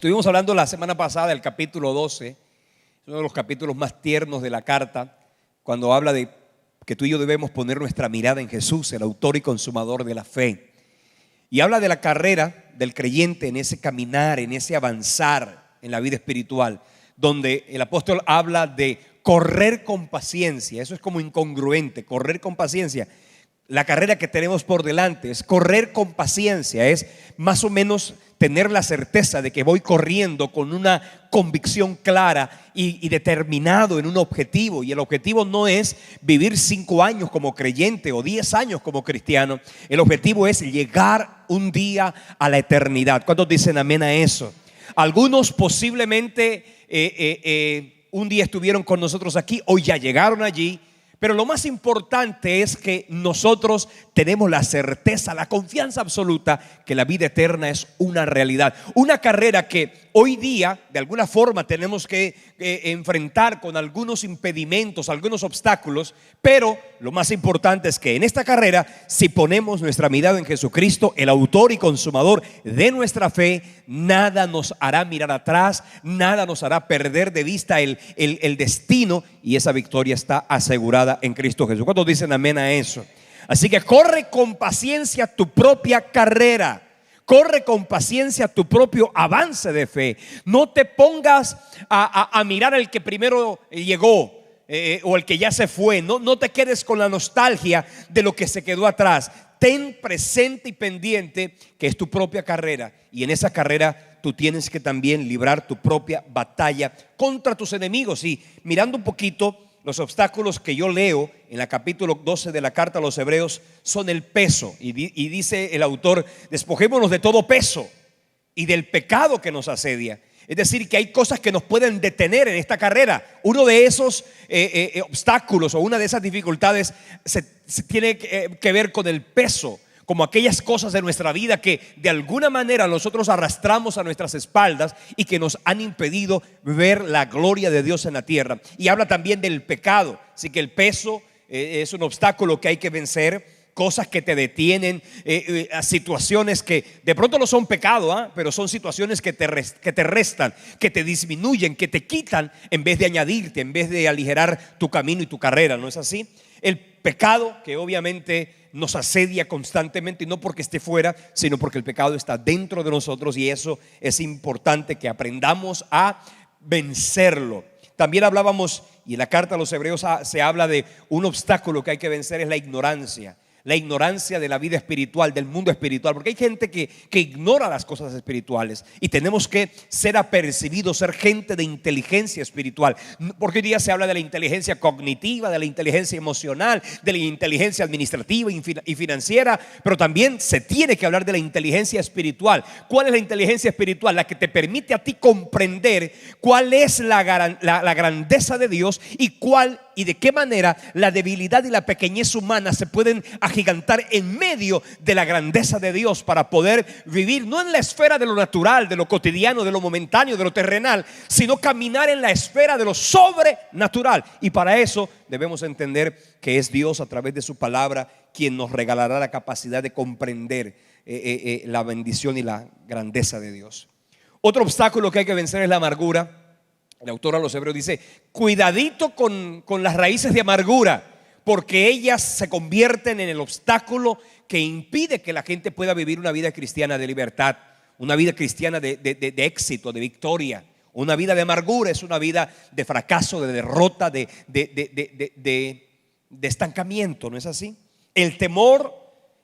Estuvimos hablando la semana pasada del capítulo 12, uno de los capítulos más tiernos de la carta, cuando habla de que tú y yo debemos poner nuestra mirada en Jesús, el autor y consumador de la fe. Y habla de la carrera del creyente en ese caminar, en ese avanzar en la vida espiritual, donde el apóstol habla de correr con paciencia. Eso es como incongruente, correr con paciencia. La carrera que tenemos por delante es correr con paciencia, es más o menos tener la certeza de que voy corriendo con una convicción clara y determinado en un objetivo. Y el objetivo no es vivir 5 años como creyente o 10 años como cristiano. El objetivo es llegar un día a la eternidad. ¿Cuántos dicen amén a eso? Algunos posiblemente un día estuvieron con nosotros aquí, hoy ya llegaron allí. Pero lo más importante es que nosotros tenemos la certeza, la confianza absoluta que la vida eterna es una realidad. Una carrera que hoy día de alguna forma tenemos que enfrentar con algunos impedimentos, algunos obstáculos. Pero lo más importante es que en esta carrera, si ponemos nuestra mirada en Jesucristo, el autor y consumador de nuestra fe, nada nos hará mirar atrás, nada nos hará perder de vista el destino, y esa victoria está asegurada en Cristo Jesús. ¿Cuántos dicen amén a eso? Así que corre con paciencia tu propia carrera. Corre con paciencia tu propio avance de fe. No te pongas a mirar al que primero llegó o el que ya se fue. No te quedes con la nostalgia de lo que se quedó atrás. Ten presente y pendiente que es tu propia carrera, y en esa carrera tú tienes que también librar tu propia batalla contra tus enemigos. Y mirando un poquito, los obstáculos que yo leo en el capítulo 12 de la carta a los Hebreos son el peso. Y dice el autor: despojémonos de todo peso y del pecado que nos asedia. Es decir, que hay cosas que nos pueden detener en esta carrera. Uno de esos obstáculos o una de esas dificultades se tiene que ver con el peso, como aquellas cosas de nuestra vida que de alguna manera nosotros arrastramos a nuestras espaldas y que nos han impedido ver la gloria de Dios en la tierra. Y habla también del pecado. Así que el peso es un obstáculo que hay que vencer. Cosas que te detienen, situaciones que de pronto no son pecado, pero son situaciones que te restan, que te disminuyen, que te quitan en vez de añadirte, en vez de aligerar tu camino y tu carrera. ¿No es así? El pecado, que obviamente nos asedia constantemente, y no porque esté fuera, sino porque el pecado está dentro de nosotros, y eso es importante que aprendamos a vencerlo. También hablábamos, y en la carta a los Hebreos se habla de un obstáculo que hay que vencer, es la ignorancia. La ignorancia de la vida espiritual, del mundo espiritual, porque hay gente que ignora las cosas espirituales, y tenemos que ser apercibidos, ser gente de inteligencia espiritual. Porque hoy día se habla de la inteligencia cognitiva, de la inteligencia emocional, de la inteligencia administrativa y financiera, pero también se tiene que hablar de la inteligencia espiritual. ¿Cuál es la inteligencia espiritual? La que te permite a ti comprender cuál es la grandeza de Dios, y de qué manera la debilidad y la pequeñez humana se pueden agigantar en medio de la grandeza de Dios, para poder vivir no en la esfera de lo natural, de lo cotidiano, de lo momentáneo, de lo terrenal, sino caminar en la esfera de lo sobrenatural. Y para eso debemos entender que es Dios, a través de su palabra, quien nos regalará la capacidad de comprender la bendición y la grandeza de Dios. Otro obstáculo que hay que vencer es la amargura. El autor a los Hebreos dice: cuidadito con las raíces de amargura, porque ellas se convierten en el obstáculo que impide que la gente pueda vivir una vida cristiana de libertad, una vida cristiana de éxito, de victoria. Una vida de amargura es una vida de fracaso, de derrota, de estancamiento. ¿No es así? El temor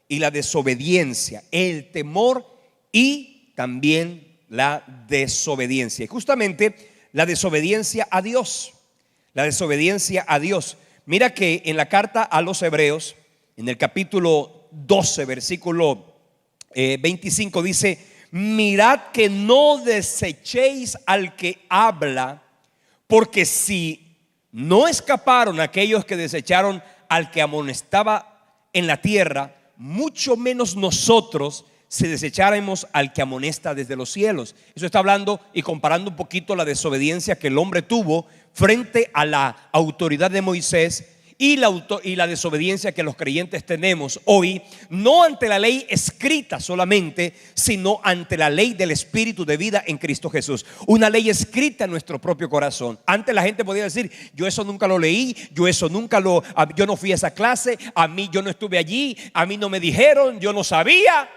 y la desobediencia. El temor y también la desobediencia. Y justamente la desobediencia a Dios. La desobediencia a Dios. Mira que en la carta a los Hebreos, en el capítulo 12, versículo 25, dice: mirad que no desechéis al que habla, porque si no escaparon aquellos que desecharon al que amonestaba en la tierra, mucho menos nosotros, si desecháramos al que amonesta desde los cielos. Eso está hablando y comparando un poquito la desobediencia que el hombre tuvo frente a la autoridad de Moisés y la desobediencia que los creyentes tenemos hoy, no ante la ley escrita solamente, sino ante la ley del Espíritu de vida en Cristo Jesús. Una ley escrita en nuestro propio corazón. Antes la gente podía decir: yo eso nunca lo leí, yo no fui a esa clase, a mí yo no estuve allí, a mí no me dijeron, yo no sabía.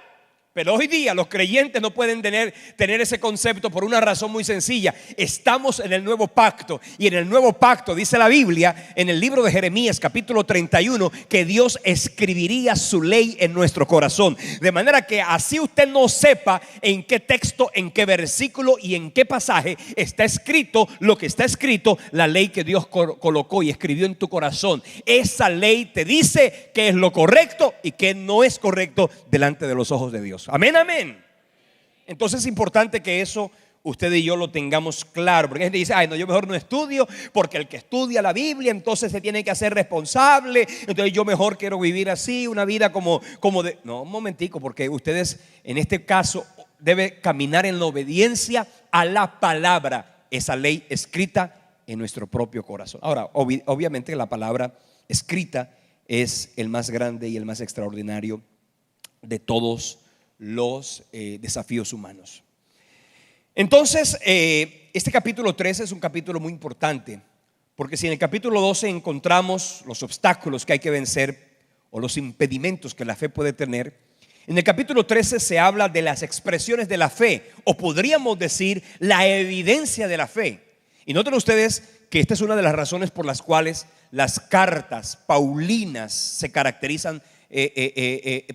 Pero hoy día los creyentes no pueden tener ese concepto por una razón muy sencilla. Estamos en el nuevo pacto, y en el nuevo pacto dice la Biblia en el libro de Jeremías capítulo 31 que Dios escribiría su ley en nuestro corazón, de manera que así usted no sepa en qué texto, en qué versículo y en qué pasaje está escrito lo que está escrito, la ley que Dios colocó y escribió en tu corazón. Esa ley te dice qué es lo correcto y qué no es correcto delante de los ojos de Dios. Amén, amén. Entonces es importante que eso usted y yo lo tengamos claro, porque hay gente que dice: ay, no, yo mejor no estudio, porque el que estudia la Biblia entonces se tiene que hacer responsable, entonces yo mejor quiero vivir así, una vida como de... No, un momentico, porque ustedes en este caso deben caminar en la obediencia a la palabra, esa ley escrita en nuestro propio corazón. Ahora, obviamente la palabra escrita es el más grande y el más extraordinario de todos los desafíos humanos. Entonces, este capítulo 13 es un capítulo muy importante, porque si en el capítulo 12 encontramos los obstáculos que hay que vencer o los impedimentos que la fe puede tener, en el capítulo 13 se habla de las expresiones de la fe, o podríamos decir la evidencia de la fe. Y noten ustedes que esta es una de las razones por las cuales las cartas paulinas se caracterizan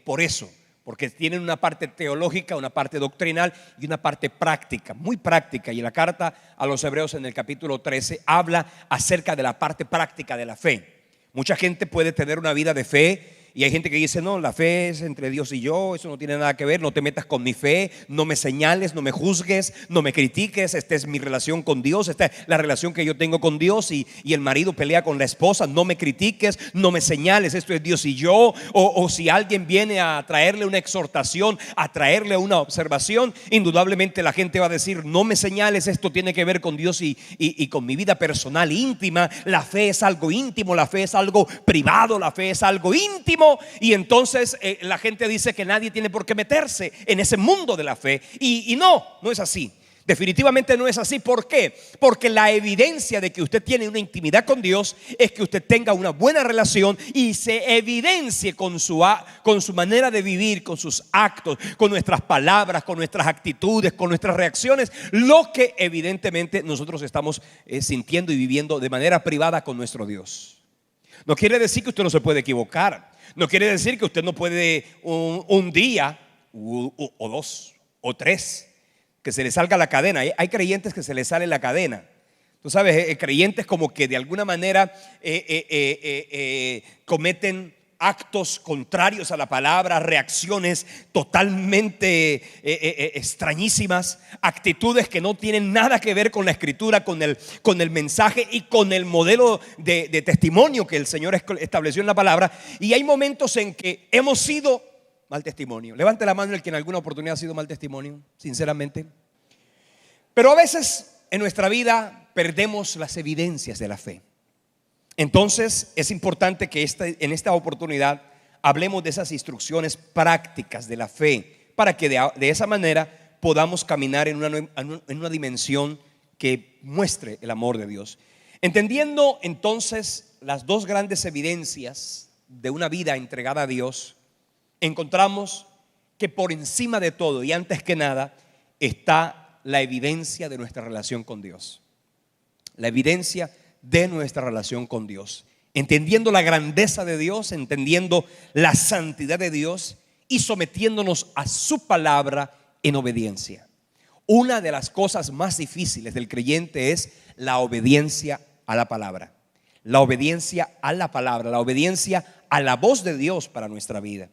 por eso, porque tienen una parte teológica, una parte doctrinal y una parte práctica, muy práctica. Y la carta a los Hebreos en el capítulo 13 habla acerca de la parte práctica de la fe. Mucha gente puede tener una vida de fe, y hay gente que dice: no, la fe es entre Dios y yo, eso no tiene nada que ver, no te metas con mi fe, no me señales, no me juzgues, no me critiques, esta es mi relación con Dios, esta es la relación que yo tengo con Dios, y el marido pelea con la esposa: no me critiques, no me señales, esto es Dios y yo. O si alguien viene a traerle una exhortación, a traerle una observación, indudablemente la gente va a decir: no me señales, esto tiene que ver con Dios y con mi vida personal íntima. La fe es algo íntimo, la fe es algo privado, la fe es algo íntimo. Y entonces la gente dice que nadie tiene por qué meterse en ese mundo de la fe, y no es así. Definitivamente no es así. ¿Por qué? Porque la evidencia de que usted tiene una intimidad con Dios es que usted tenga una buena relación y se evidencie con su manera de vivir, con sus actos, con nuestras palabras, con nuestras actitudes, con nuestras reacciones, lo que evidentemente nosotros estamos sintiendo y viviendo de manera privada con nuestro Dios. No quiere decir que usted no se puede equivocar. No quiere decir que usted no puede un día o dos o tres que se le salga la cadena. Hay creyentes que se les sale la cadena. Tú sabes, creyentes como que de alguna manera cometen actos contrarios a la palabra, reacciones totalmente extrañísimas, actitudes que no tienen nada que ver con la escritura, con el mensaje y con el modelo de testimonio que el Señor estableció en la palabra. Y hay momentos en que hemos sido mal testimonio. Levante la mano el que en alguna oportunidad ha sido mal testimonio, sinceramente. Pero a veces en nuestra vida perdemos las evidencias de la fe. Entonces es importante que en esta oportunidad hablemos de esas instrucciones prácticas de la fe, para que de esa manera podamos caminar en una dimensión que muestre el amor de Dios. Entendiendo entonces las dos grandes evidencias de una vida entregada a Dios, encontramos que por encima de todo y antes que nada está la evidencia de nuestra relación con Dios. La evidencia de nuestra relación con Dios, entendiendo la grandeza de Dios, entendiendo la santidad de Dios y sometiéndonos a su palabra en obediencia. Una de las cosas más difíciles del creyente es la obediencia a la palabra. La obediencia a la palabra, la obediencia a la voz de Dios para nuestra vida.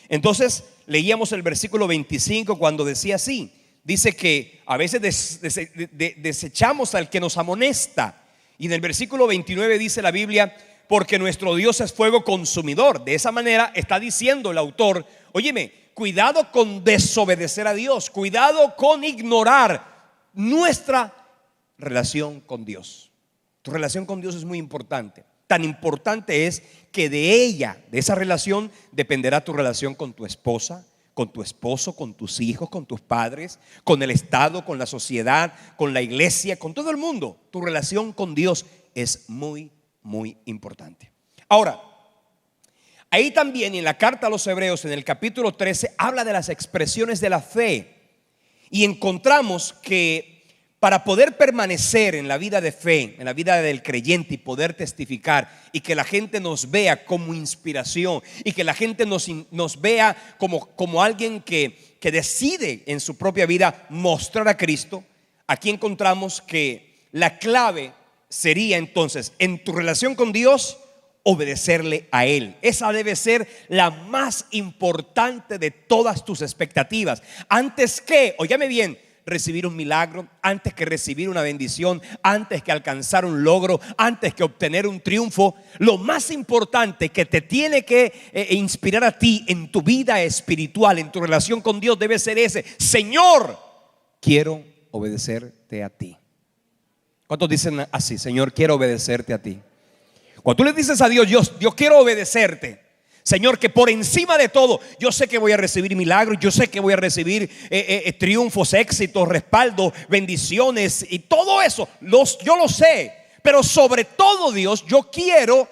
Entonces leíamos el versículo 25 cuando decía así. Dice que a veces desechamos al que nos amonesta. Y en el versículo 29 dice la Biblia: porque nuestro Dios es fuego consumidor. De esa manera está diciendo el autor: óyeme, cuidado con desobedecer a Dios, cuidado con ignorar nuestra relación con Dios. Tu relación con Dios es muy importante. Tan importante es que de ella, de esa relación, dependerá tu relación con tu esposa, con tu esposo, con tus hijos, con tus padres, con el Estado, con la sociedad, con la iglesia, con todo el mundo. Tu relación con Dios es muy, muy importante. Ahora, ahí también en la carta a los Hebreos, en el capítulo 13, habla de las expresiones de la fe. Y encontramos que para poder permanecer en la vida de fe, en la vida del creyente y poder testificar y que la gente nos vea como inspiración y que la gente nos vea como alguien que decide en su propia vida mostrar a Cristo, aquí encontramos que la clave sería entonces en tu relación con Dios, obedecerle a Él. Esa debe ser la más importante de todas tus expectativas. Antes que, óyame bien, recibir un milagro, antes que recibir una bendición, antes que alcanzar un logro, antes que obtener un triunfo, lo más importante que te tiene que inspirar a ti en tu vida espiritual, en tu relación con Dios, debe ser ese: Señor, quiero obedecerte a ti. ¿Cuántos dicen así? Señor, quiero obedecerte a ti. Cuando tú le dices a Dios, yo quiero obedecerte, Señor, que por encima de todo, yo sé que voy a recibir milagros, yo sé que voy a recibir triunfos, éxitos, respaldo, bendiciones y todo eso, yo lo sé. Pero sobre todo, Dios, yo quiero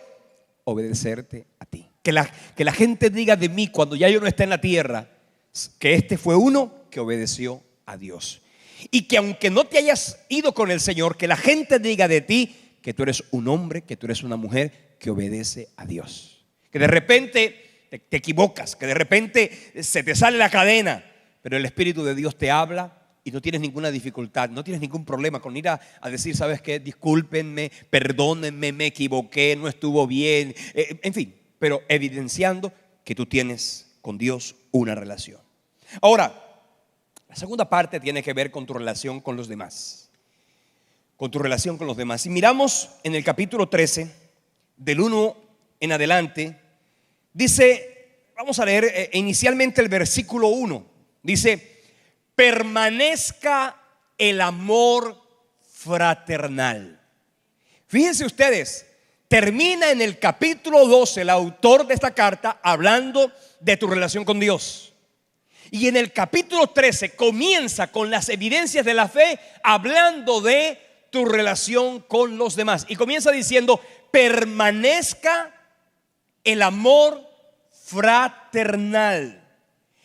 obedecerte a ti. Que la gente diga de mí cuando ya yo no esté en la tierra, que este fue uno que obedeció a Dios. Y que aunque no te hayas ido con el Señor, que la gente diga de ti que tú eres un hombre, que tú eres una mujer que obedece a Dios. Que de repente te equivocas, que de repente se te sale la cadena, pero el Espíritu de Dios te habla y no tienes ninguna dificultad, no tienes ningún problema con ir a decir, ¿sabes qué? Discúlpenme, perdónenme, me equivoqué, no estuvo bien, en fin, pero evidenciando que tú tienes con Dios una relación. Ahora, la segunda parte tiene que ver con tu relación con los demás. Con tu relación con los demás. Si miramos en el capítulo 13, del 1 en adelante, dice, vamos a leer inicialmente el versículo 1. Dice: permanezca el amor fraternal. Fíjense ustedes, termina en el capítulo 12 el autor de esta carta hablando de tu relación con Dios. Y en el capítulo 13 comienza con las evidencias de la fe, hablando de tu relación con los demás. Y comienza diciendo: permanezca el amor fraternal.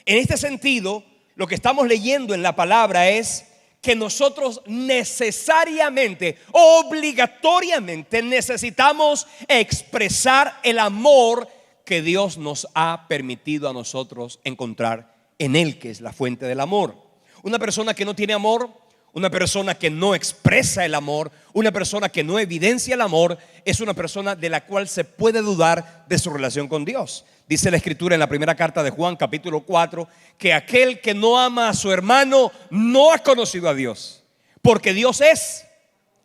En este sentido, lo que estamos leyendo en la palabra es que nosotros necesariamente, obligatoriamente necesitamos expresar el amor que Dios nos ha permitido a nosotros encontrar en Él, que es la fuente del amor. Una persona que no tiene amor, una persona que no expresa el amor, una persona que no evidencia el amor, es una persona de la cual se puede dudar de su relación con Dios. Dice la Escritura en la primera carta de Juan, capítulo 4, que aquel que no ama a su hermano no ha conocido a Dios, porque Dios es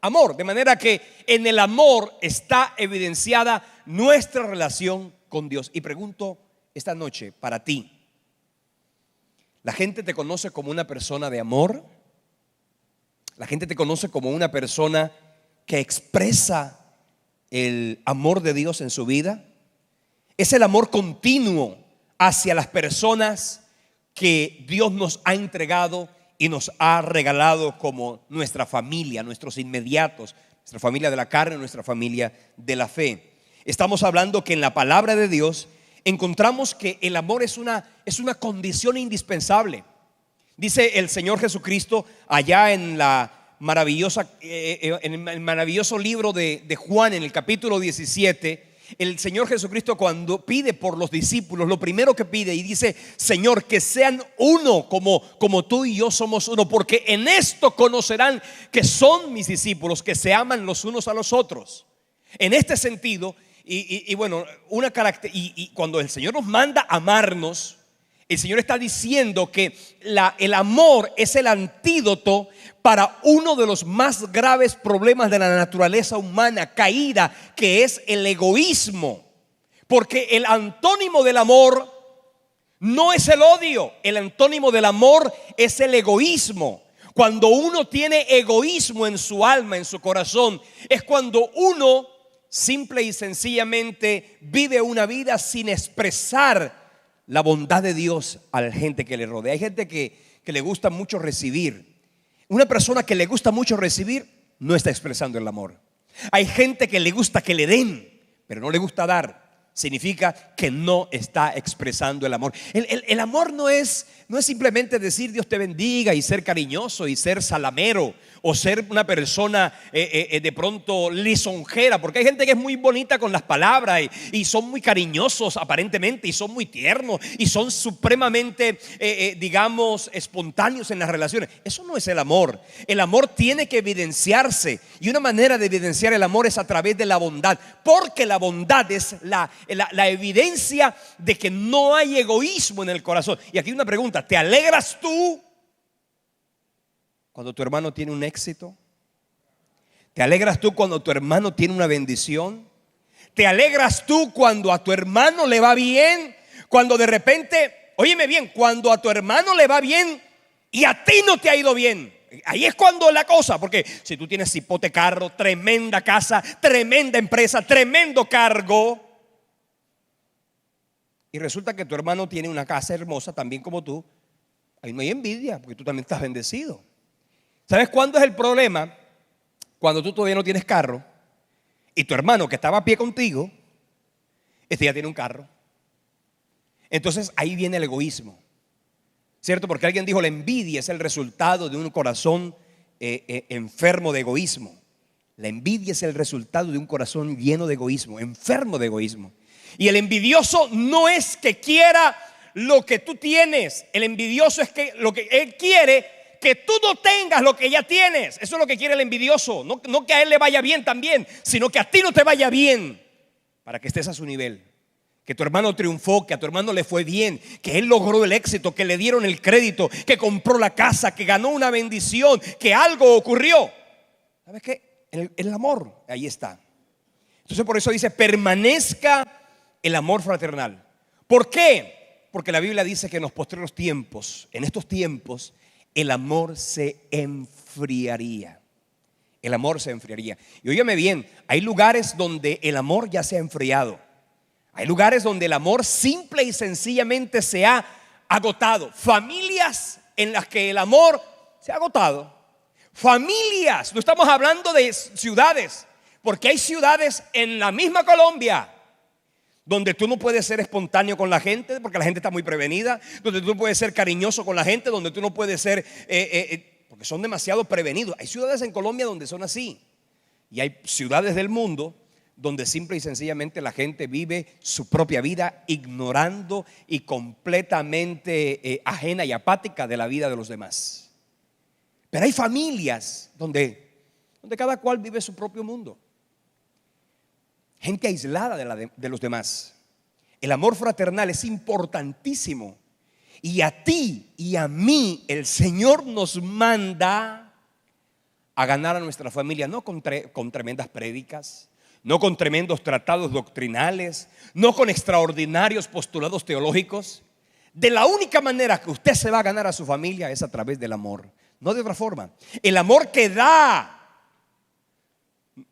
amor. De manera que en el amor está evidenciada nuestra relación con Dios. Y pregunto esta noche para ti: ¿la gente te conoce como una persona de amor? ¿La gente te conoce como una persona que expresa el amor de Dios en su vida? Es el amor continuo hacia las personas que Dios nos ha entregado y nos ha regalado como nuestra familia, nuestros inmediatos, nuestra familia de la carne, nuestra familia de la fe. Estamos hablando que en la palabra de Dios encontramos que el amor es una condición indispensable. Dice el Señor Jesucristo allá en en el maravilloso libro de Juan, en el capítulo 17, el Señor Jesucristo, cuando pide por los discípulos, lo primero que pide y dice: Señor, que sean uno como tú y yo somos uno, porque en esto conocerán que son mis discípulos, que se aman los unos a los otros. En este sentido, bueno, y cuando el Señor nos manda amarnos, el Señor está diciendo que el amor es el antídoto para uno de los más graves problemas de la naturaleza humana caída, que es el egoísmo. Porque el antónimo del amor no es el odio, el antónimo del amor es el egoísmo. Cuando uno tiene egoísmo en su alma, en su corazón, es cuando uno simple y sencillamente vive una vida sin expresar la bondad de Dios a la gente que le rodea. Hay gente que le gusta mucho recibir. Una persona que le gusta mucho recibir no está expresando el amor. Hay gente que le gusta que le den, pero no le gusta dar. Significa que no está expresando el amor. El amor no es simplemente decir Dios te bendiga y ser cariñoso y ser salamero o ser una persona de pronto lisonjera, porque hay gente que es muy bonita con las palabras y son muy cariñosos aparentemente y son muy tiernos y son supremamente digamos espontáneos en las relaciones. Eso no es el amor. El amor tiene que evidenciarse, y una manera de evidenciar el amor es a través de la bondad, porque la bondad es la evidencia de que no hay egoísmo en el corazón. Y aquí una pregunta: ¿te alegras tú cuando tu hermano tiene un éxito? ¿Te alegras tú cuando tu hermano tiene una bendición? ¿Te alegras tú cuando a tu hermano le va bien? Cuando de repente, óyeme bien, cuando a tu hermano le va bien y a ti no te ha ido bien. Ahí es cuando la cosa, porque si tú tienes cipote carro, tremenda casa, tremenda empresa, tremendo cargo, y resulta que tu hermano tiene una casa hermosa también como tú, ahí no hay envidia, porque tú también estás bendecido. ¿Sabes cuándo es el problema? Cuando tú todavía no tienes carro y tu hermano que estaba a pie contigo, este ya tiene un carro. Entonces ahí viene el egoísmo, ¿cierto? Porque alguien dijo: la envidia es el resultado de un corazón enfermo de egoísmo. La envidia es el resultado de un corazón lleno de egoísmo, enfermo de egoísmo. Y el envidioso no es que quiera lo que tú tienes. El envidioso es que lo que él quiere, que tú no tengas lo que ya tienes. Eso es lo que quiere el envidioso. No que a él le vaya bien también, sino que a ti no te vaya bien, para que estés a su nivel. Que tu hermano triunfó, que a tu hermano le fue bien, que él logró el éxito, que le dieron el crédito, que compró la casa, que ganó una bendición, que algo ocurrió. ¿Sabes qué? El amor, ahí está. Entonces por eso dice: permanezca el amor fraternal. ¿Por qué? Porque la Biblia dice que en los postreros tiempos, en estos tiempos, el amor se enfriaría. El amor se enfriaría. Y óyeme bien, hay lugares donde el amor ya se ha enfriado. Hay lugares donde el amor simple y sencillamente se ha agotado. Familias en las que el amor se ha agotado. Familias, no estamos hablando de ciudades, porque hay ciudades en la misma Colombia donde tú no puedes ser espontáneo con la gente porque la gente está muy prevenida, donde tú no puedes ser cariñoso con la gente, donde tú no puedes ser porque son demasiado prevenidos. Hay ciudades en Colombia donde son así, y hay ciudades del mundo donde simple y sencillamente la gente vive su propia vida, ignorando y completamente ajena y apática de la vida de los demás. Pero hay familias donde cada cual vive su propio mundo. Gente aislada de los demás. El amor fraternal es importantísimo. Y a ti y a mí el Señor nos manda a ganar a nuestra familia, no con tremendas prédicas, no con tremendos tratados doctrinales, no con extraordinarios postulados teológicos. De la única manera que usted se va a ganar a su familia es a través del amor, no de otra forma. El amor que da,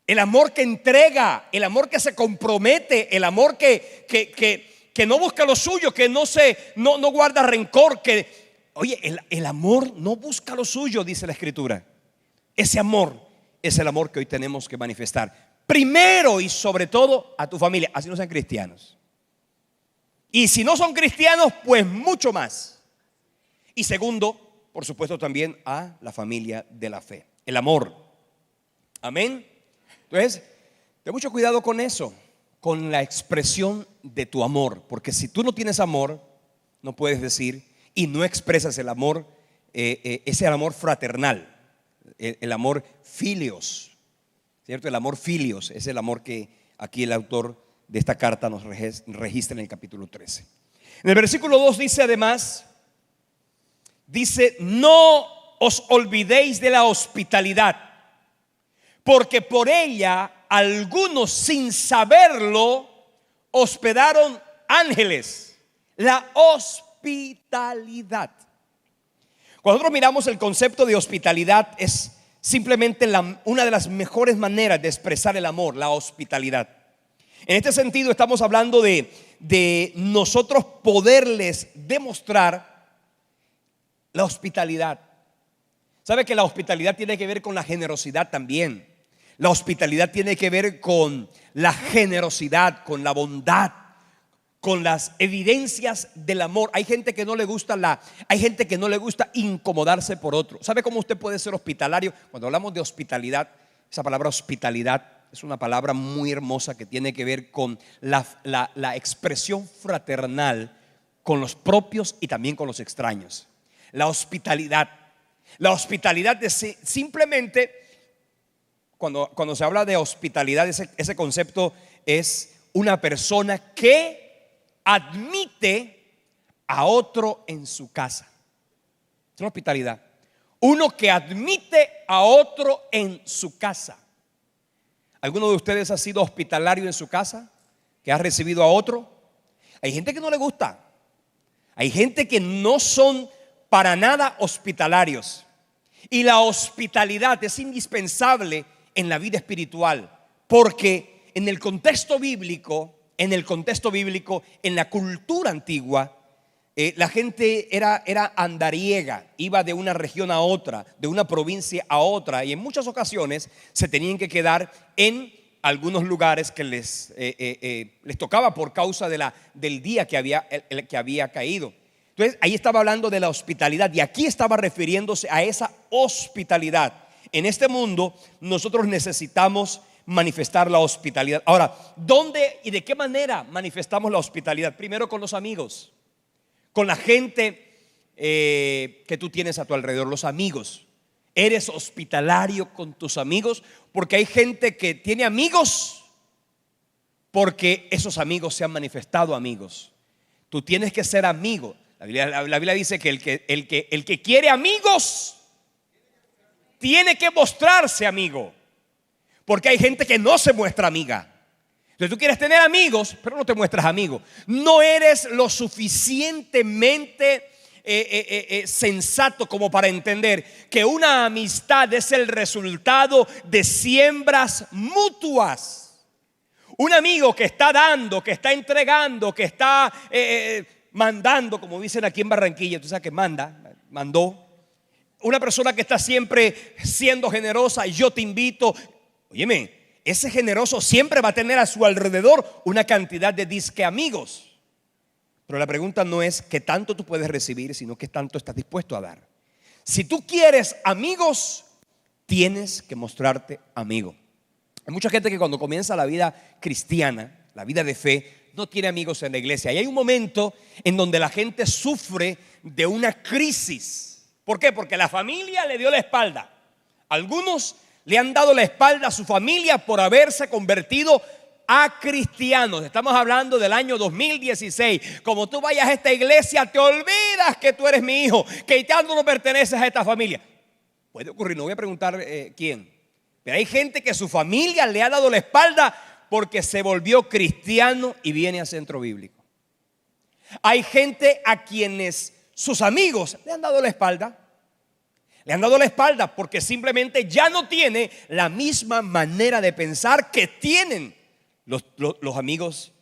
el amor que entrega, el amor que se compromete, el amor que no busca lo suyo, que no guarda rencor, oye, el amor no busca lo suyo, dice la Escritura. Ese amor es el amor que hoy tenemos que manifestar. Primero y sobre todo a tu familia, así no sean cristianos. Y si no son cristianos, pues mucho más. Y segundo, por supuesto, también a la familia de la fe. El amor. Amén. Entonces, ten mucho cuidado con eso, con la expresión de tu amor. Porque si tú no tienes amor, no puedes decir y no expresas el amor, ese amor fraternal, el amor filios, ¿cierto? El amor filios es el amor que aquí el autor de esta carta nos registra en el capítulo 13. En el versículo 2 dice además, dice: no os olvidéis de la hospitalidad, porque por ella algunos sin saberlo hospedaron ángeles. La hospitalidad. Cuando nosotros miramos el concepto de hospitalidad, es simplemente una de las mejores maneras de expresar el amor, la hospitalidad. En este sentido estamos hablando de nosotros poderles demostrar la hospitalidad. ¿Sabe que la hospitalidad tiene que ver con la generosidad también? La hospitalidad tiene que ver con la generosidad, con la bondad, con las evidencias del amor. Hay gente que no le gusta incomodarse por otro. ¿Sabe cómo usted puede ser hospitalario? Cuando hablamos de hospitalidad, esa palabra hospitalidad es una palabra muy hermosa que tiene que ver con la expresión fraternal con los propios y también con los extraños. La hospitalidad es simplemente, cuando se habla de hospitalidad, ese concepto es una persona que admite a otro en su casa. Es una hospitalidad. Uno que admite a otro en su casa. ¿Alguno de ustedes ha sido hospitalario en su casa? ¿Que ha recibido a otro? Hay gente que no le gusta. Hay gente que no son para nada hospitalarios. Y la hospitalidad es indispensable en la vida espiritual, porque en el contexto bíblico, en la cultura antigua, la gente era andariega, iba de una región a otra, de una provincia a otra, y en muchas ocasiones se tenían que quedar en algunos lugares que les tocaba por causa del día que había caído. Entonces ahí estaba hablando de la hospitalidad, y aquí estaba refiriéndose a esa hospitalidad. En este mundo nosotros necesitamos manifestar la hospitalidad. Ahora, ¿dónde y de qué manera manifestamos la hospitalidad? Primero con los amigos, con la gente que tú tienes a tu alrededor, los amigos. ¿Eres hospitalario con tus amigos? Porque hay gente que tiene amigos porque esos amigos se han manifestado amigos. Tú tienes que ser amigo. La Biblia dice que el que quiere amigos tiene que mostrarse amigo, porque hay gente que no se muestra amiga. Entonces tú quieres tener amigos, pero no te muestras amigo. No eres lo suficientemente sensato como para entender que una amistad es el resultado de siembras mutuas. Un amigo que está dando, que está entregando, que está mandando, como dicen aquí en Barranquilla. Tú sabes que mandó. Una persona que está siempre siendo generosa. Yo te invito. Óyeme, ese generoso siempre va a tener a su alrededor una cantidad de disque amigos. Pero la pregunta no es qué tanto tú puedes recibir, sino qué tanto estás dispuesto a dar. Si tú quieres amigos, tienes que mostrarte amigo. Hay mucha gente que cuando comienza la vida cristiana, la vida de fe, no tiene amigos en la iglesia. Y hay un momento en donde la gente sufre de una crisis. ¿Por qué? Porque la familia le dio la espalda. Algunos le han dado la espalda a su familia por haberse convertido a cristianos. Estamos hablando del año 2016. Como tú vayas a esta iglesia, te olvidas que tú eres mi hijo, que ya no perteneces a esta familia. Puede ocurrir, no voy a preguntar quién. Pero hay gente que su familia le ha dado la espalda porque se volvió cristiano y viene a centro bíblico. Hay gente a quienes sus amigos le han dado la espalda. Le han dado la espalda porque simplemente ya no tiene la misma manera de pensar que tienen los amigos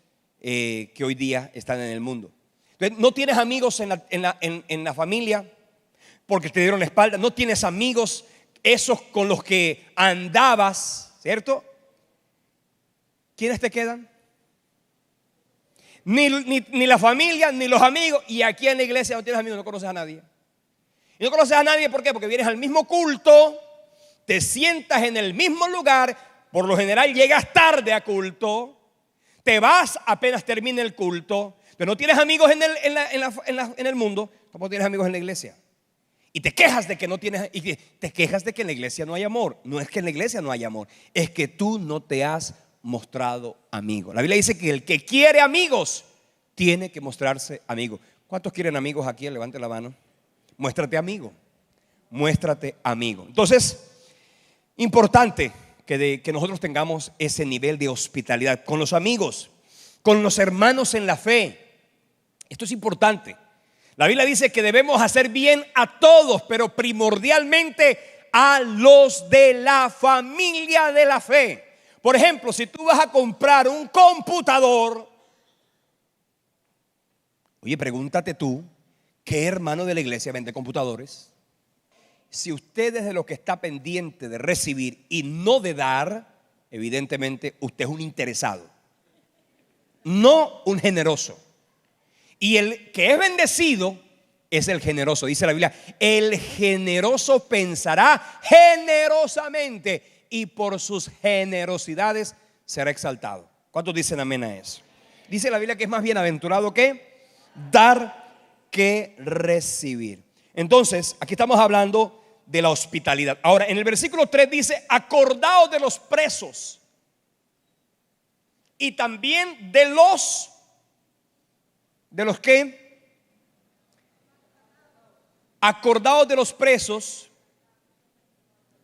que hoy día están en el mundo. Entonces, no tienes amigos en la familia porque te dieron la espalda. No tienes amigos esos con los que andabas, ¿cierto? ¿Quiénes te quedan? Ni la familia, ni los amigos. Y aquí en la iglesia no tienes amigos, no conoces a nadie. Y no conoces a nadie, ¿por qué? Porque vienes al mismo culto, te sientas en el mismo lugar, por lo general llegas tarde a culto, te vas apenas termina el culto, pero no tienes amigos en el mundo, tampoco tienes amigos en la iglesia. Y te quejas de que no tienes, y te quejas de que en la iglesia no hay amor. No es que en la iglesia no hay amor, es que tú no te has mostrado amigo. La Biblia dice que el que quiere amigos tiene que mostrarse amigo. ¿Cuántos quieren amigos aquí? Levante la mano. Muéstrate amigo. Muéstrate amigo. Entonces, importante que nosotros tengamos ese nivel de hospitalidad con los amigos, con los hermanos en la fe. Esto es importante. La Biblia dice que debemos hacer bien a todos, pero primordialmente A los de la familia de la fe. Por ejemplo, si tú vas a comprar un computador, oye, pregúntate tú, ¿qué hermano de la iglesia vende computadores? Si usted es de los que está pendiente de recibir y no de dar, evidentemente usted es un interesado, no un generoso. Y el que es bendecido es el generoso. Dice la Biblia, el generoso pensará generosamente y por sus generosidades será exaltado. ¿Cuántos dicen amén a eso? Dice la Biblia que es más bienaventurado que dar que recibir. Entonces, aquí estamos hablando de la hospitalidad. Ahora, en el versículo 3 dice, acordaos de los presos y también de los que, acordaos de los presos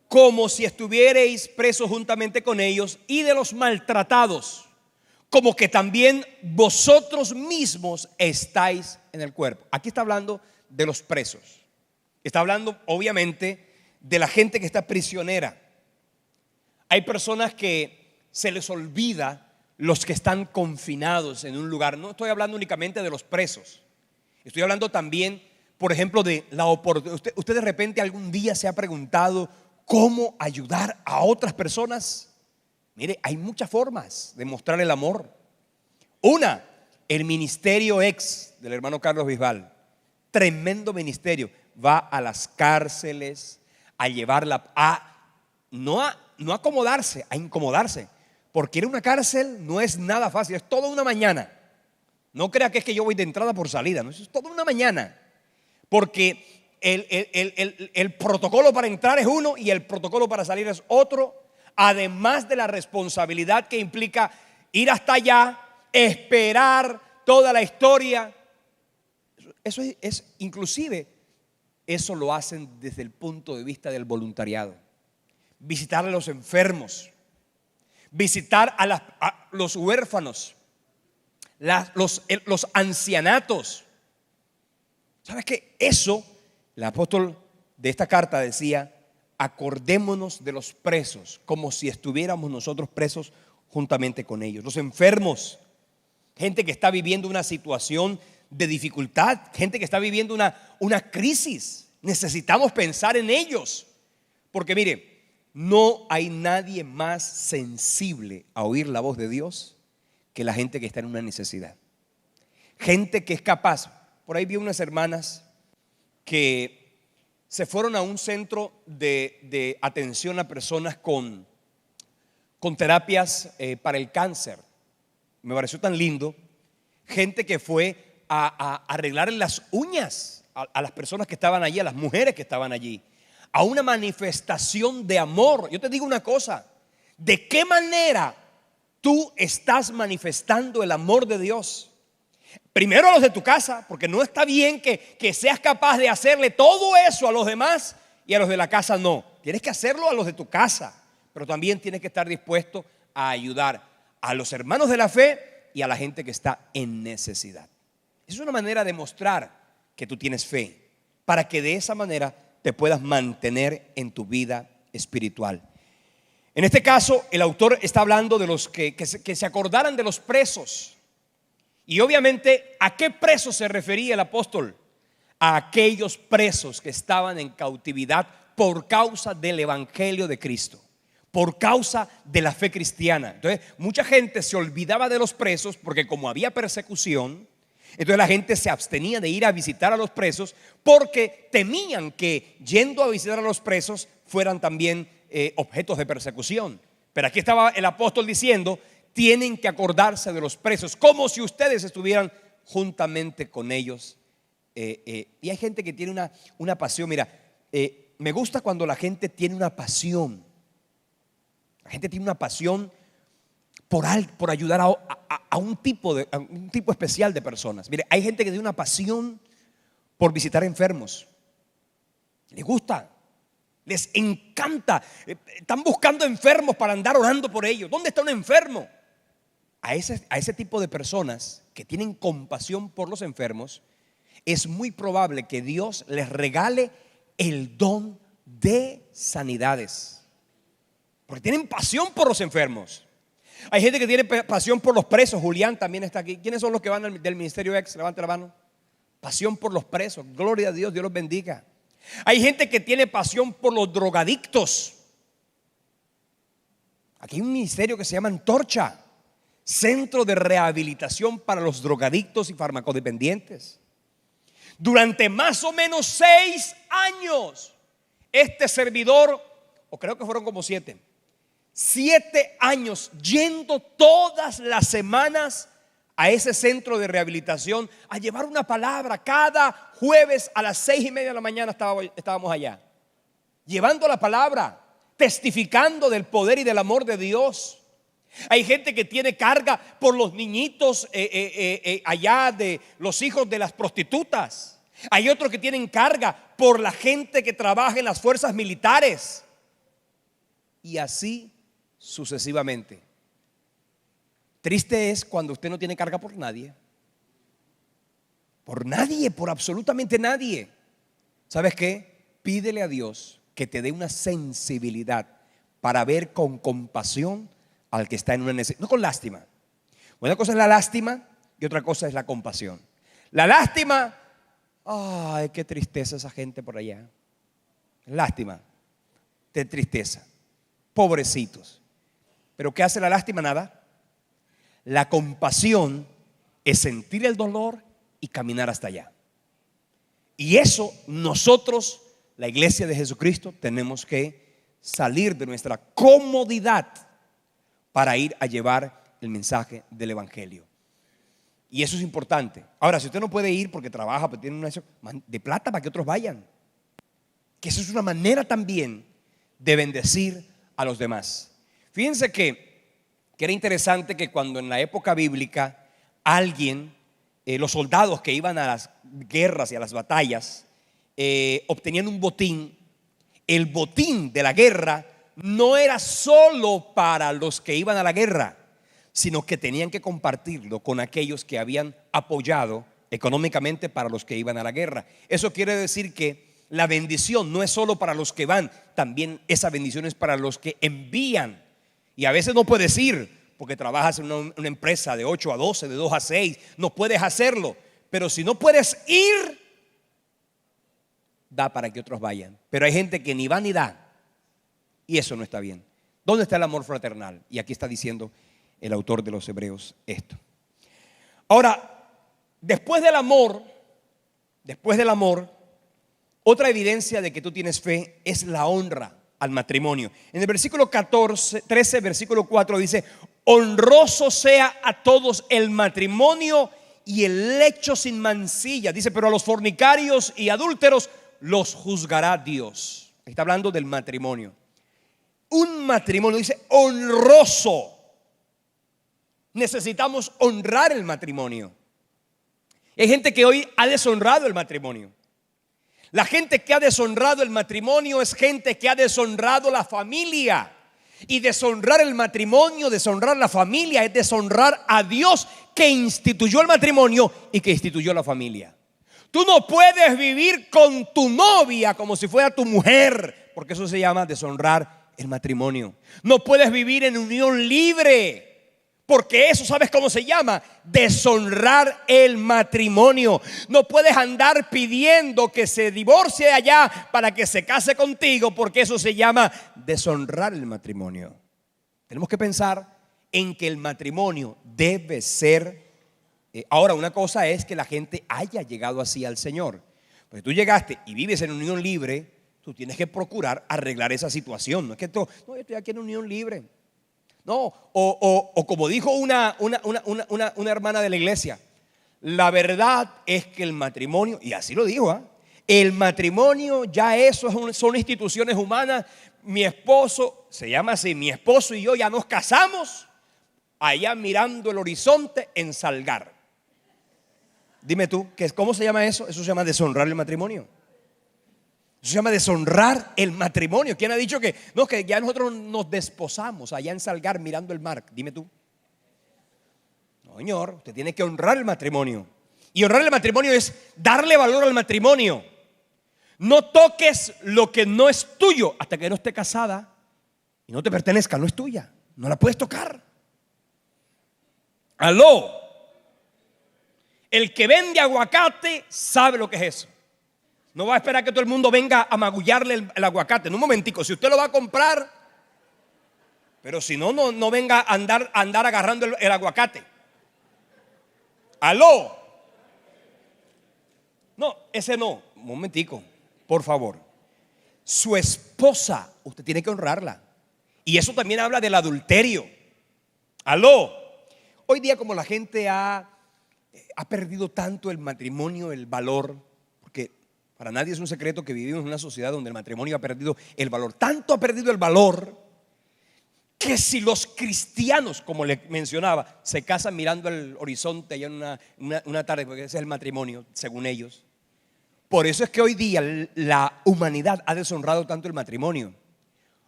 como si estuvierais presos juntamente con ellos, y de los maltratados, como que también vosotros mismos estáis en el cuerpo. Aquí está hablando de los presos. Está hablando obviamente de la gente que está prisionera. Hay personas que se les olvida los que están confinados en un lugar. No estoy hablando únicamente de los presos. Estoy hablando también, por ejemplo, de la oportunidad. Usted de repente algún día se ha preguntado cómo ayudar a otras personas. Mire, hay muchas formas de mostrar el amor. Una, el ministerio ex del hermano Carlos Bisbal. Tremendo ministerio. Va a las cárceles a llevarla no a acomodarse, a incomodarse. Porque ir a una cárcel no es nada fácil, es toda una mañana. No crea que es que yo voy de entrada por salida, no, es toda una mañana. Porque el protocolo para entrar es uno y el protocolo para salir es otro. Además de la responsabilidad que implica ir hasta allá, esperar toda la historia. Eso es inclusive, eso lo hacen desde el punto de vista del voluntariado. Visitar a los enfermos, visitar a los huérfanos, los ancianatos. ¿Sabes qué? Eso, el apóstol de esta carta decía, acordémonos de los presos como si estuviéramos nosotros presos juntamente con ellos. Los enfermos, gente que está viviendo una situación de dificultad, gente que está viviendo una crisis. Necesitamos pensar en ellos. Porque mire, no hay nadie más sensible a oír la voz de Dios que la gente que está en una necesidad. Gente que es capaz. Por ahí vi unas hermanas que se fueron a un centro de atención a personas con terapias para el cáncer. Me pareció tan lindo. Gente que fue a arreglar las uñas a las personas que estaban allí, a las mujeres que estaban allí, a una manifestación de amor. Yo te digo una cosa, ¿de qué manera tú estás manifestando el amor de Dios? Primero a los de tu casa, porque no está bien que seas capaz de hacerle todo eso a los demás y a los de la casa no. Tienes que hacerlo a los de tu casa, pero también tienes que estar dispuesto a ayudar a los hermanos de la fe y a la gente que está en necesidad. Es una manera de mostrar que tú tienes fe, para que de esa manera te puedas mantener en tu vida espiritual. En este caso, el autor está hablando de los que se acordaran de los presos. Y obviamente, ¿a qué presos se refería el apóstol? A aquellos presos que estaban en cautividad por causa del evangelio de Cristo, por causa de la fe cristiana. Entonces, mucha gente se olvidaba de los presos porque como había persecución, entonces la gente se abstenía de ir a visitar a los presos porque temían que yendo a visitar a los presos fueran también objetos de persecución. Pero aquí estaba el apóstol diciendo, tienen que acordarse de los presos como si ustedes estuvieran juntamente con ellos. Y hay gente que tiene una pasión. Mira, me gusta cuando la gente tiene una pasión. La gente tiene una pasión por ayudar a un tipo especial de personas. Mire, hay gente que tiene una pasión por visitar enfermos. Les gusta, les encanta. Están buscando enfermos para andar orando por ellos. ¿Dónde está un enfermo? A ese tipo de personas que tienen compasión por los enfermos, es muy probable que Dios les regale el don de sanidades. Porque tienen pasión por los enfermos. Hay gente que tiene pasión por los presos. Julián también está aquí. ¿Quiénes son los que van del Ministerio X? Levante la mano. Pasión por los presos. Gloria a Dios, Dios los bendiga. Hay gente que tiene pasión por los drogadictos. Aquí hay un ministerio que se llama Antorcha, Centro de Rehabilitación para los Drogadictos y Farmacodependientes. Durante más o menos 6 años, este servidor, o creo que fueron como 7 años, yendo todas las semanas a ese centro de rehabilitación a llevar una palabra. Cada jueves a las 6:30 de la mañana estábamos allá, llevando la palabra, testificando del poder y del amor de Dios. Hay gente que tiene carga por los niñitos allá, de los hijos de las prostitutas. Hay otros que tienen carga por la gente que trabaja en las fuerzas militares. Y así sucesivamente. Triste es cuando usted no tiene carga por nadie. Por nadie, por absolutamente nadie. ¿Sabes qué? Pídele a Dios que te dé una sensibilidad para ver con compasión al que está en una necesidad. No con lástima. Una cosa es la lástima y otra cosa es la compasión. La lástima, ay, qué tristeza esa gente por allá. Lástima, de tristeza. Pobrecitos. ¿Pero qué hace la lástima? Nada. La compasión es sentir el dolor y caminar hasta allá. Y eso nosotros, la iglesia de Jesucristo, tenemos que salir de nuestra comodidad para ir a llevar el mensaje del evangelio. Y eso es importante. Ahora, si usted no puede ir porque trabaja, porque tiene una de plata para que otros vayan. Que eso es una manera también de bendecir a los demás. Fíjense que era interesante que cuando en la época bíblica alguien, los soldados que iban a las guerras y a las batallas, obtenían un botín. El botín de la guerra no era solo para los que iban a la guerra, sino que tenían que compartirlo con aquellos que habían apoyado económicamente para los que iban a la guerra. Eso quiere decir que la bendición no es solo para los que van, también esa bendición es para los que envían. Y a veces no puedes ir porque trabajas en una empresa de 8 a 12, de 2 a 6, no puedes hacerlo. Pero si no puedes ir, da para que otros vayan. Pero hay gente que ni va ni da, y eso no está bien. ¿Dónde está el amor fraternal? Y aquí está diciendo el autor de los Hebreos esto. Ahora, después del amor, otra evidencia de que tú tienes fe es la honra al matrimonio. En el versículo 13, versículo 4 dice: honroso sea a todos el matrimonio y el lecho sin mancilla. Dice: pero a los fornicarios y adúlteros los juzgará Dios. Está hablando del matrimonio. Un matrimonio, dice, honroso. Necesitamos honrar el matrimonio. Hay gente que hoy ha deshonrado el matrimonio. La gente que ha deshonrado el matrimonio es gente que ha deshonrado la familia. Y deshonrar el matrimonio, deshonrar la familia, es deshonrar a Dios, que instituyó el matrimonio y que instituyó la familia. Tú no puedes vivir con tu novia como si fuera tu mujer, porque eso se llama deshonrar el matrimonio. No puedes vivir en unión libre, porque eso, ¿sabes cómo se llama? Deshonrar el matrimonio. No puedes andar pidiendo que se divorcie allá para que se case contigo, porque eso se llama deshonrar el matrimonio. Tenemos que pensar en que el matrimonio debe ser. Ahora, una cosa es que la gente haya llegado así al Señor. Porque tú llegaste y vives en unión libre, tú tienes que procurar arreglar esa situación. No es que yo estoy aquí en unión libre. No, o como dijo una hermana de la iglesia, la verdad es que el matrimonio, y así lo dijo, el matrimonio ya eso son instituciones humanas. Mi esposo, se llama así, mi esposo y yo ya nos casamos allá mirando el horizonte en Salgar. Dime tú, ¿cómo se llama eso? Eso se llama deshonrar el matrimonio. Eso se llama deshonrar el matrimonio. ¿Quién ha dicho que no, que ya nosotros nos desposamos allá en Salgar mirando el mar? Dime tú. No, señor, usted tiene que honrar el matrimonio. Y honrar el matrimonio es darle valor al matrimonio. No toques lo que no es tuyo hasta que no esté casada y no te pertenezca, no es tuya, no la puedes tocar. Aló. El que vende aguacate sabe lo que es eso. No va a esperar que todo el mundo venga a magullarle el aguacate. En un momentico, si usted lo va a comprar, pero si no, no venga a andar agarrando el aguacate. Aló. No, ese no. Un momentico, por favor. Su esposa, usted tiene que honrarla. Y eso también habla del adulterio. Aló. Hoy día, como la gente ha perdido tanto el matrimonio, el valor, porque para nadie es un secreto que vivimos en una sociedad donde el matrimonio ha perdido el valor. Tanto ha perdido el valor que si los cristianos, como le mencionaba, se casan mirando al horizonte allá en una tarde, porque ese es el matrimonio, según ellos. Por eso es que hoy día la humanidad ha deshonrado tanto el matrimonio.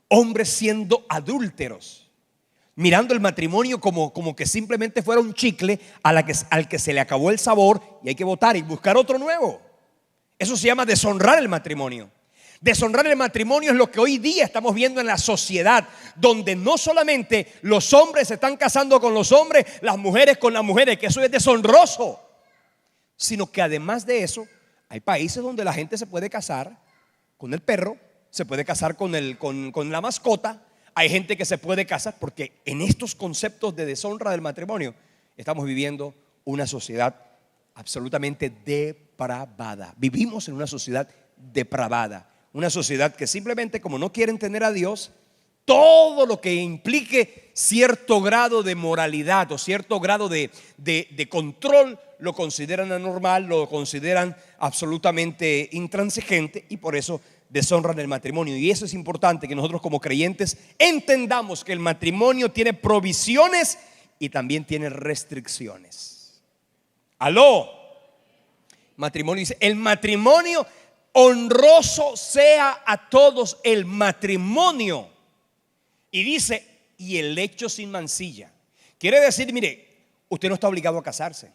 Hombres siendo adúlteros, mirando el matrimonio como que simplemente fuera un chicle al que se le acabó el sabor y hay que botar y buscar otro nuevo. Eso se llama deshonrar el matrimonio. Deshonrar el matrimonio es lo que hoy día estamos viendo en la sociedad, donde no solamente los hombres se están casando con los hombres, las mujeres con las mujeres, que eso es deshonroso, sino que además de eso, hay países donde la gente se puede casar con el perro, se puede casar con la mascota. Hay gente que se puede casar porque en estos conceptos de deshonra del matrimonio estamos viviendo una sociedad absolutamente depravada. Vivimos en una sociedad depravada. Una sociedad que simplemente, como no quieren tener a Dios, todo lo que implique cierto grado de moralidad o cierto grado de control lo consideran anormal, lo consideran absolutamente intransigente y por eso deshonran el matrimonio. Y eso es importante, que nosotros como creyentes entendamos que el matrimonio tiene provisiones y también tiene restricciones. Aló. Matrimonio dice, el matrimonio, honroso sea a todos el matrimonio. Y dice, y el lecho sin mancilla. Quiere decir, mire, usted no está obligado a casarse,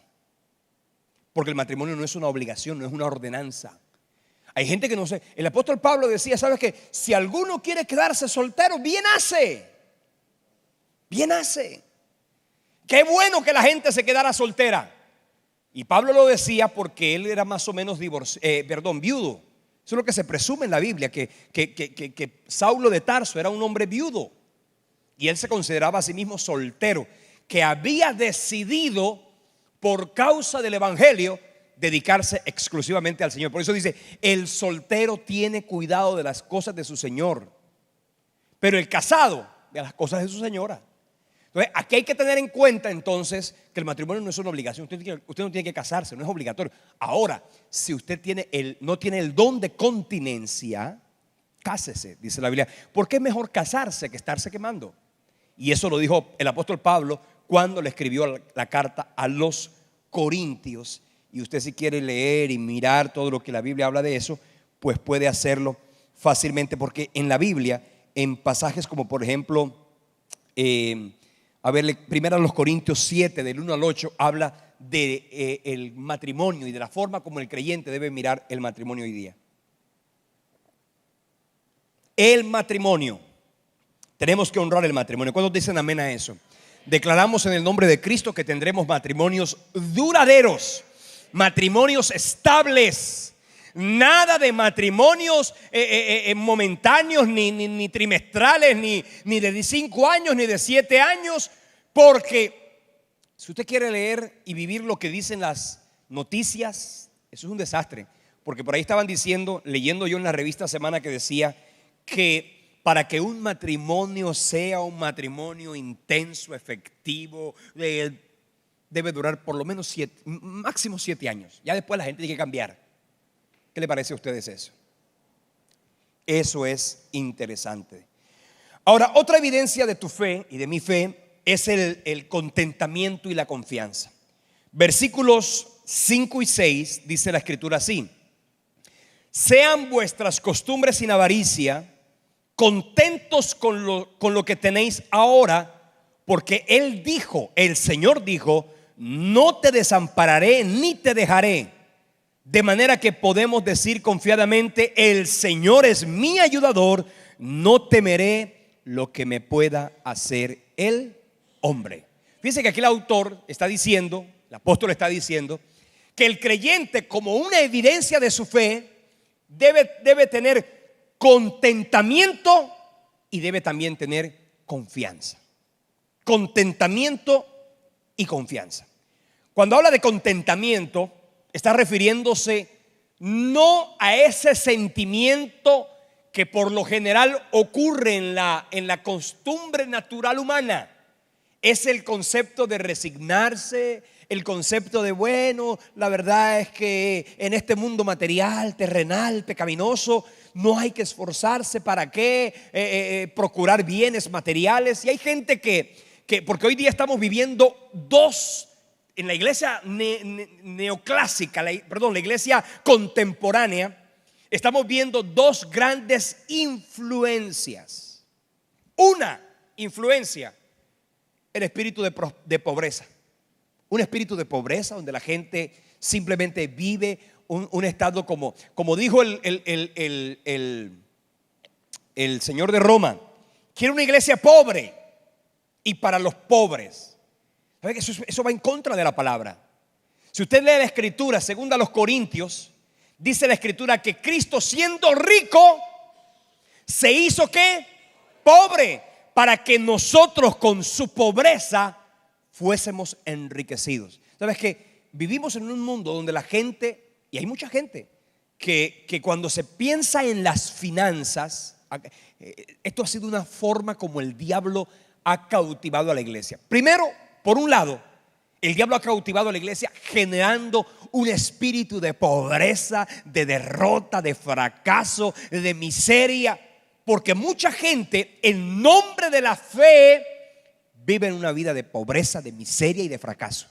porque el matrimonio no es una obligación, no es una ordenanza. Hay gente que no sé. El apóstol Pablo decía, ¿sabes qué? Si alguno quiere quedarse soltero, bien hace. Bien hace. Qué bueno que la gente se quedara soltera. Y Pablo lo decía porque él era más o menos viudo. Eso es lo que se presume en la Biblia, que Saulo de Tarso era un hombre viudo. Y él se consideraba a sí mismo soltero, que había decidido por causa del evangelio dedicarse exclusivamente al Señor. Por eso dice, el soltero tiene cuidado de las cosas de su Señor, pero el casado de las cosas de su señora. Entonces aquí hay que tener en cuenta entonces que el matrimonio no es una obligación. Usted no tiene que casarse, no es obligatorio. Ahora, si usted no tiene el don de continencia, cásese, dice la Biblia, porque es mejor casarse que estarse quemando. Y eso lo dijo el apóstol Pablo cuando le escribió la carta a los Corintios. Y usted, si quiere leer y mirar todo lo que la Biblia habla de eso, pues puede hacerlo fácilmente, porque en la Biblia, en pasajes como por ejemplo, primero a los Corintios 7 del 1 al 8 habla de el matrimonio y de la forma como el creyente debe mirar el matrimonio hoy día. El matrimonio, tenemos que honrar el matrimonio. ¿Cuántos dicen amén a eso? Declaramos en el nombre de Cristo que tendremos matrimonios duraderos, matrimonios estables. Nada de matrimonios momentáneos, ni trimestrales, ni de 5 años, ni de 7 años. Porque si usted quiere leer y vivir lo que dicen las noticias, eso es un desastre. Porque por ahí estaban diciendo, leyendo yo en la revista Semana, que decía que para que un matrimonio sea un matrimonio intenso, efectivo, debe durar por lo menos máximo 7 años. Ya después la gente tiene que cambiar. ¿Qué le parece a ustedes eso? Eso es interesante. Ahora, otra evidencia de tu fe y de mi fe es el contentamiento y la confianza. Versículos 5 y 6 dice la escritura así: sean vuestras costumbres sin avaricia, contentos con lo que tenéis ahora, porque Él dijo, el Señor dijo, no te desampararé ni te dejaré. De manera que podemos decir confiadamente: el Señor es mi ayudador, no temeré lo que me pueda hacer el hombre. Fíjense que aquí el autor está diciendo, el apóstol está diciendo, que el creyente, como una evidencia de su fe, debe tener contentamiento y debe también tener confianza. Contentamiento y confianza. Cuando habla de contentamiento, está refiriéndose no a ese sentimiento que por lo general ocurre en la costumbre natural humana. Es el concepto de resignarse, el concepto de, bueno, la verdad es que en este mundo material, terrenal, pecaminoso, no hay que esforzarse para qué, procurar bienes materiales. Y hay gente que porque hoy día estamos viviendo en la iglesia neoclásica, la iglesia contemporánea, estamos viendo dos grandes influencias. Una influencia, el espíritu de pobreza. Un espíritu de pobreza donde la gente simplemente vive un estado como dijo el señor de Roma: quiere una iglesia pobre y para los pobres. ¿Sabe que eso va en contra de la palabra? Si usted lee la escritura, según a los Corintios, dice la escritura que Cristo, siendo rico, se hizo ¿qué? Pobre, para que nosotros con su pobreza fuésemos enriquecidos. ¿Sabes que vivimos en un mundo donde la gente, y hay mucha gente, que cuando se piensa en las finanzas, esto ha sido una forma como el diablo ha cautivado a la iglesia? Primero, por un lado, el diablo ha cautivado a la iglesia generando un espíritu de pobreza, de derrota, de fracaso, de miseria, porque mucha gente en nombre de la fe vive en una vida de pobreza, de miseria y de fracaso,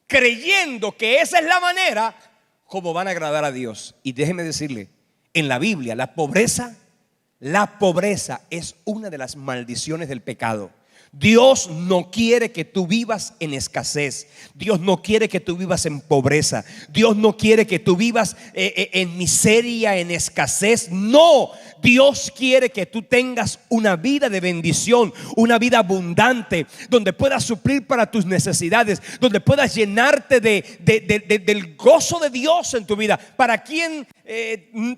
creyendo que esa es la manera como van a agradar a Dios. Y déjeme decirle, en la Biblia la pobreza es una de las maldiciones del pecado. Dios no quiere que tú vivas en escasez. Dios no quiere que tú vivas en pobreza. Dios no quiere que tú vivas en miseria, en escasez. No, Dios quiere que tú tengas una vida de bendición, una vida abundante, donde puedas suplir para tus necesidades, donde puedas llenarte del gozo de Dios en tu vida. ¿Para quién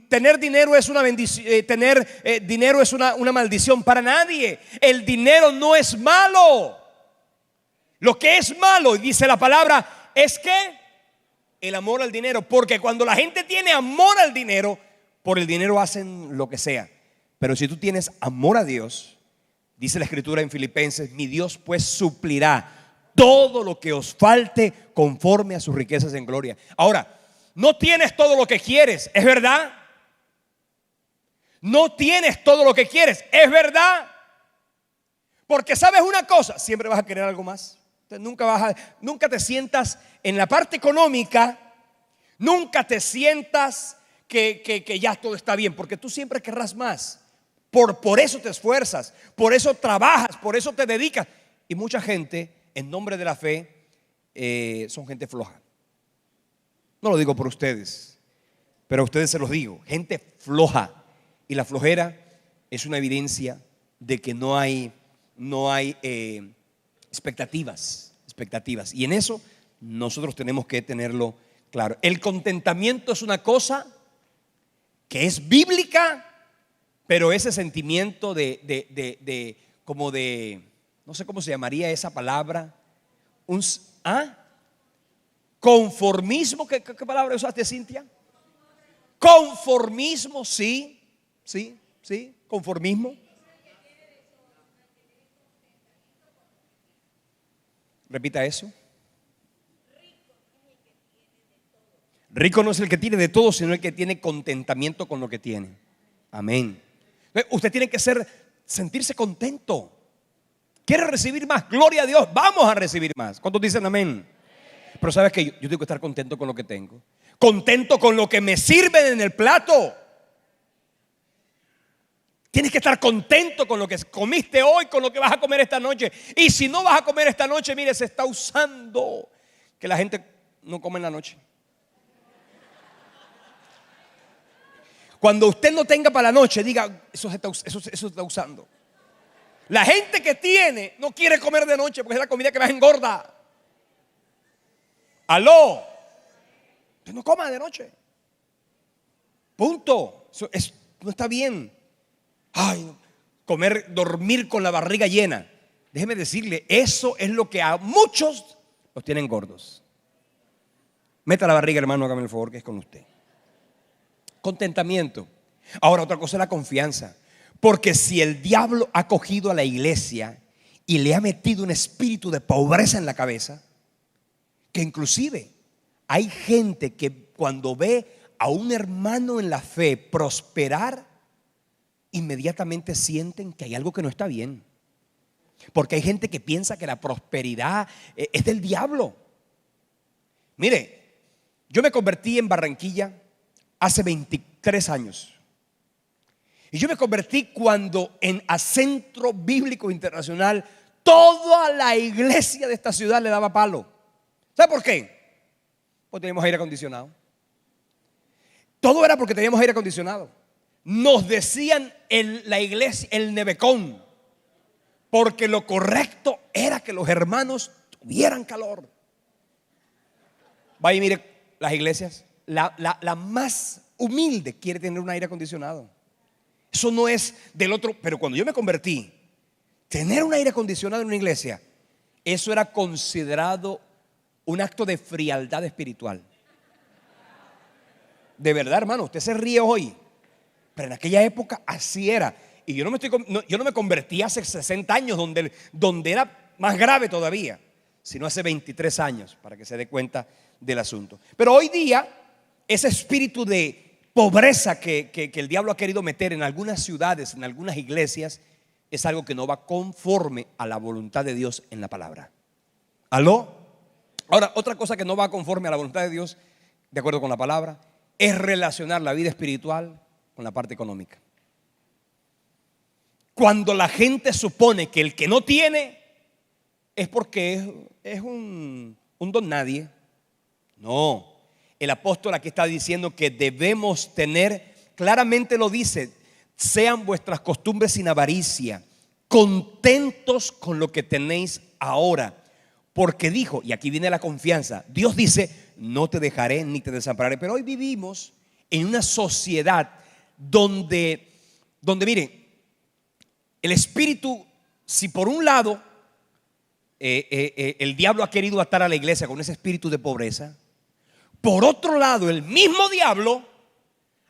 tener dinero es una bendición? Tener dinero es una maldición. Para nadie. El dinero no es malo. Lo que es malo, dice la palabra, es que el amor al dinero. Porque cuando la gente tiene amor al dinero, por el dinero hacen lo que sea. Pero si tú tienes amor a Dios, dice la escritura en Filipenses: mi Dios pues suplirá todo lo que os falte conforme a sus riquezas en gloria. Ahora, no tienes todo lo que quieres, ¿es verdad? No tienes todo lo que quieres, ¿es verdad? Porque sabes una cosa, siempre vas a querer algo más. Nunca te sientas en la parte económica, nunca te sientas que ya todo está bien, porque tú siempre querrás más. Por eso te esfuerzas, por eso trabajas, por eso te dedicas. Y mucha gente, en nombre de la fe, son gente floja. No lo digo por ustedes, pero a ustedes se los digo: gente floja. Y la flojera es una evidencia de que no hay expectativas. Y en eso nosotros tenemos que tenerlo claro. El contentamiento es una cosa que es bíblica, pero ese sentimiento como de, no sé cómo se llamaría esa palabra, conformismo. ¿Qué palabra usaste, Cintia? Conformismo, sí, conformismo. Repita eso. Rico no es el que tiene de todo, sino el que tiene contentamiento con lo que tiene. Amén. Usted tiene que sentirse contento. ¿Quiere recibir más? Gloria a Dios, vamos a recibir más. ¿Cuántos dicen amén? Pero sabes que yo tengo que estar contento con lo que tengo, contento con lo que me sirven en el plato. Tienes que estar contento con lo que comiste hoy, con lo que vas a comer esta noche. Y si no vas a comer esta noche, mire, se está usando que la gente no come en la noche. Cuando usted no tenga para la noche, diga, eso se está usando. La gente que tiene no quiere comer de noche porque es la comida que más engorda. Aló. Usted no coma de noche. Punto. No está bien. Ay, dormir con la barriga llena. Déjeme decirle, eso es lo que a muchos los tienen gordos. Meta la barriga, hermano, hágame el favor, que es con usted. Contentamiento. Ahora, otra cosa es la confianza. Porque si el diablo ha cogido a la iglesia y le ha metido un espíritu de pobreza en la cabeza, que inclusive hay gente que cuando ve a un hermano en la fe prosperar, inmediatamente sienten que hay algo que no está bien. Porque hay gente que piensa que la prosperidad es del diablo. Mire, yo me convertí en Barranquilla hace 23 años. Y yo me convertí cuando a Centro Bíblico Internacional toda la iglesia de esta ciudad le daba palo. ¿Sabe por qué? Porque teníamos aire acondicionado. Todo era porque teníamos aire acondicionado. Nos decían en la iglesia el nevecón, porque lo correcto era que los hermanos tuvieran calor. Vaya y mire las iglesias. La más humilde quiere tener un aire acondicionado. Eso no es del otro. Pero cuando yo me convertí, tener un aire acondicionado en una iglesia, eso era considerado un acto de frialdad espiritual. De verdad, hermano, usted se ríe hoy, pero en aquella época así era. Y yo no me convertí hace 60 años donde era más grave todavía, sino hace 23 años, para que se dé cuenta del asunto. Pero hoy día, ese espíritu de pobreza que el diablo ha querido meter en algunas ciudades, en algunas iglesias, es algo que no va conforme a la voluntad de Dios en la palabra. ¿Aló? Ahora, otra cosa que no va conforme a la voluntad de Dios, de acuerdo con la palabra, es relacionar la vida espiritual con la parte económica. Cuando la gente supone que el que no tiene es porque es un don nadie. No, el apóstol aquí está diciendo que debemos tener, claramente lo dice, sean vuestras costumbres sin avaricia, contentos con lo que tenéis ahora. Porque dijo, y aquí viene la confianza, Dios dice, no te dejaré ni te desampararé. Pero hoy vivimos en una sociedad donde miren, el espíritu, si por un lado el diablo ha querido atar a la iglesia con ese espíritu de pobreza, por otro lado el mismo diablo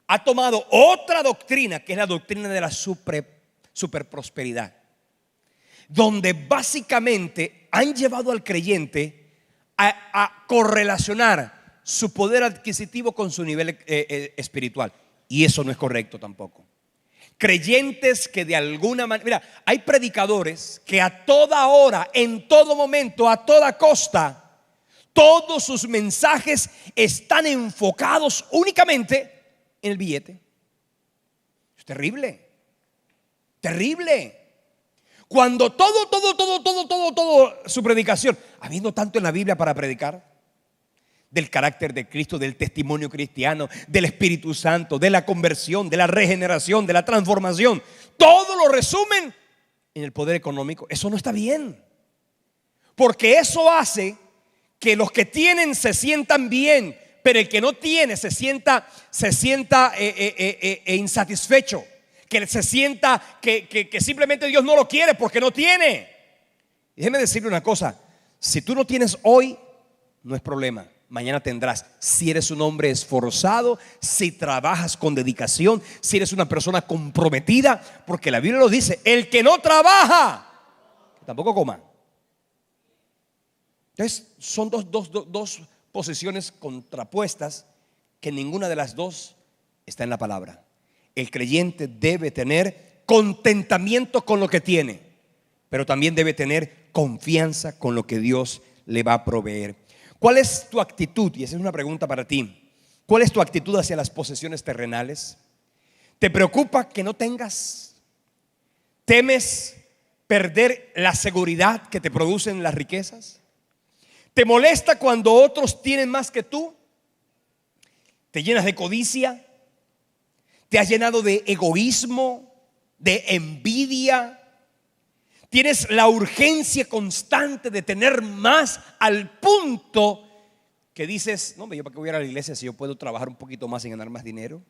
ha tomado otra doctrina, que es la doctrina de la superprosperidad, donde básicamente han llevado al creyente a correlacionar su poder adquisitivo con su nivel espiritual. Y eso no es correcto tampoco. Creyentes que de alguna manera, mira, hay predicadores que a toda hora, en todo momento, a toda costa, todos sus mensajes están enfocados únicamente en el billete. Es terrible, terrible. Cuando todo su predicación, habiendo tanto en la Biblia para predicar, del carácter de Cristo, del testimonio cristiano, del Espíritu Santo, de la conversión, de la regeneración, de la transformación, todo lo resumen en el poder económico. Eso no está bien, porque eso hace que los que tienen se sientan bien, pero el que no tiene se sienta insatisfecho, que se sienta que simplemente Dios no lo quiere porque no tiene. Y déjeme decirle una cosa: si tú no tienes hoy, no es problema, mañana tendrás. Si eres un hombre esforzado, si trabajas con dedicación, si eres una persona comprometida, porque la Biblia lo dice: el que no trabaja, tampoco coma. Entonces son dos posiciones contrapuestas, que ninguna de las dos está en la palabra. El creyente debe tener contentamiento con lo que tiene, pero también debe tener confianza con lo que Dios le va a proveer. ¿Cuál es tu actitud? Y esa es una pregunta para ti. ¿Cuál es tu actitud hacia las posesiones terrenales? ¿Te preocupa que no tengas? ¿Temes perder la seguridad que te producen las riquezas? ¿Te molesta cuando otros tienen más que tú? ¿Te llenas de codicia? Te has llenado de egoísmo, de envidia. Tienes la urgencia constante de tener más, al punto que dices: no, yo para qué voy a ir a la iglesia si yo puedo trabajar un poquito más y ganar más dinero.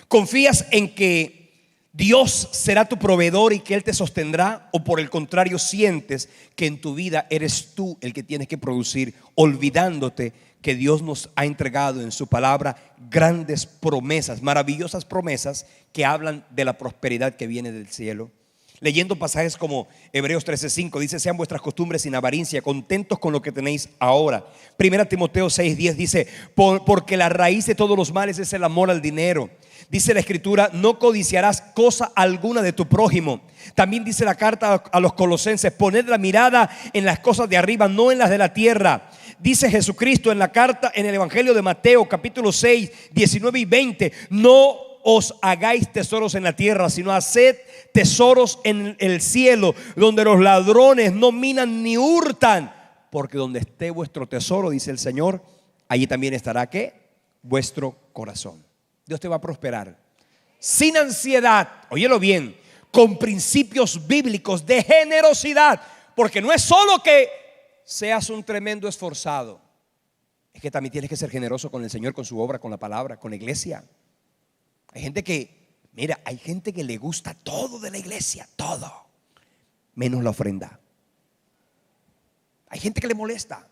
¿Confías en que Dios será tu proveedor y que Él te sostendrá? ¿O por el contrario sientes que en tu vida eres tú el que tienes que producir, olvidándote que Dios nos ha entregado en su palabra grandes promesas, maravillosas promesas que hablan de la prosperidad que viene del cielo? Leyendo pasajes como Hebreos 13:5 dice: sean vuestras costumbres sin avaricia, contentos con lo que tenéis ahora. Primera Timoteo 6:10 dice: porque la raíz de todos los males es el amor al dinero. Dice la escritura: no codiciarás cosa alguna de tu prójimo. También dice la carta a los Colosenses: poned la mirada en las cosas de arriba, no en las de la tierra. Dice Jesucristo en la carta, en el Evangelio de Mateo capítulo 6, 19 y 20: no os hagáis tesoros en la tierra, sino haced tesoros en el cielo, donde los ladrones no minan ni hurtan, porque donde esté vuestro tesoro, dice el Señor, allí también estará ¿qué? Vuestro corazón. Dios te va a prosperar sin ansiedad, óyelo bien, con principios bíblicos de generosidad, porque no es solo que seas un tremendo esforzado, es que también tienes que ser generoso con el Señor, con su obra, con la palabra, con la iglesia. Hay gente que, mira, hay gente que le gusta todo de la iglesia, todo, menos la ofrenda. Hay gente que le molesta.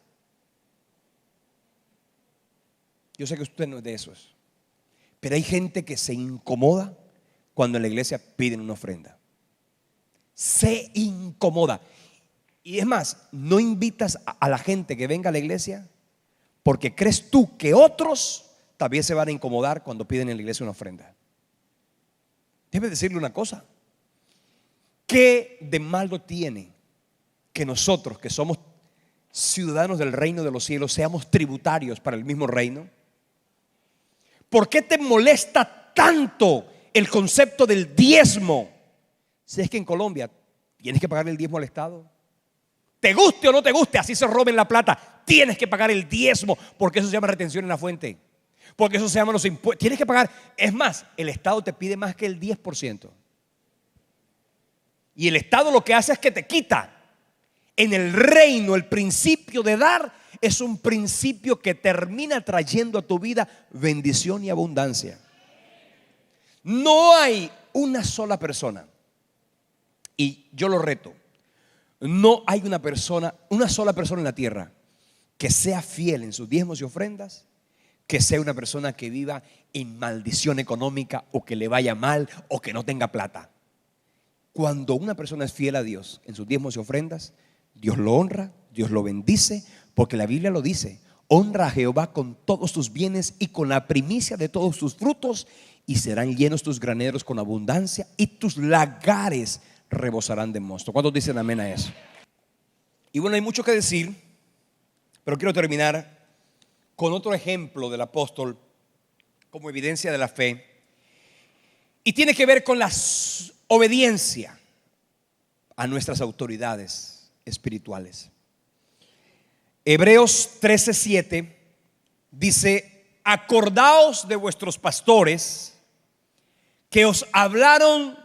Yo sé que usted no es de esos, pero hay gente que se incomoda cuando en la iglesia piden una ofrenda. Se incomoda. Y es más, no invitas a la gente que venga a la iglesia porque crees tú que otros también se van a incomodar cuando piden en la iglesia una ofrenda. Debe decirle una cosa: ¿qué de malo tiene que nosotros, que somos ciudadanos del reino de los cielos, seamos tributarios para el mismo reino? ¿Por qué te molesta tanto el concepto del diezmo? Si es que en Colombia tienes que pagar el diezmo al Estado. Te guste o no te guste, así se roben la plata, tienes que pagar el diezmo, porque eso se llama retención en la fuente, porque eso se llama los impuestos. Tienes que pagar. Es más, el Estado te pide más que el 10%. Y el Estado lo que hace es que te quita. En el reino, el principio de dar es un principio que termina trayendo a tu vida bendición y abundancia. No hay una sola persona, y yo lo reto, no hay una sola persona en la tierra que sea fiel en sus diezmos y ofrendas, que sea una persona que viva en maldición económica, o que le vaya mal, o que no tenga plata. Cuando una persona es fiel a Dios en sus diezmos y ofrendas, Dios lo honra, Dios lo bendice, porque la Biblia lo dice: honra a Jehová con todos tus bienes y con la primicia de todos tus frutos, y serán llenos tus graneros con abundancia, y tus lagares rebosarán de mosto. ¿Cuántos dicen amén a eso? Y bueno, hay mucho que decir, pero quiero terminar con otro ejemplo del apóstol como evidencia de la fe, y tiene que ver con la obediencia a nuestras autoridades espirituales. Hebreos 13:7 dice: acordaos de vuestros pastores que os hablaron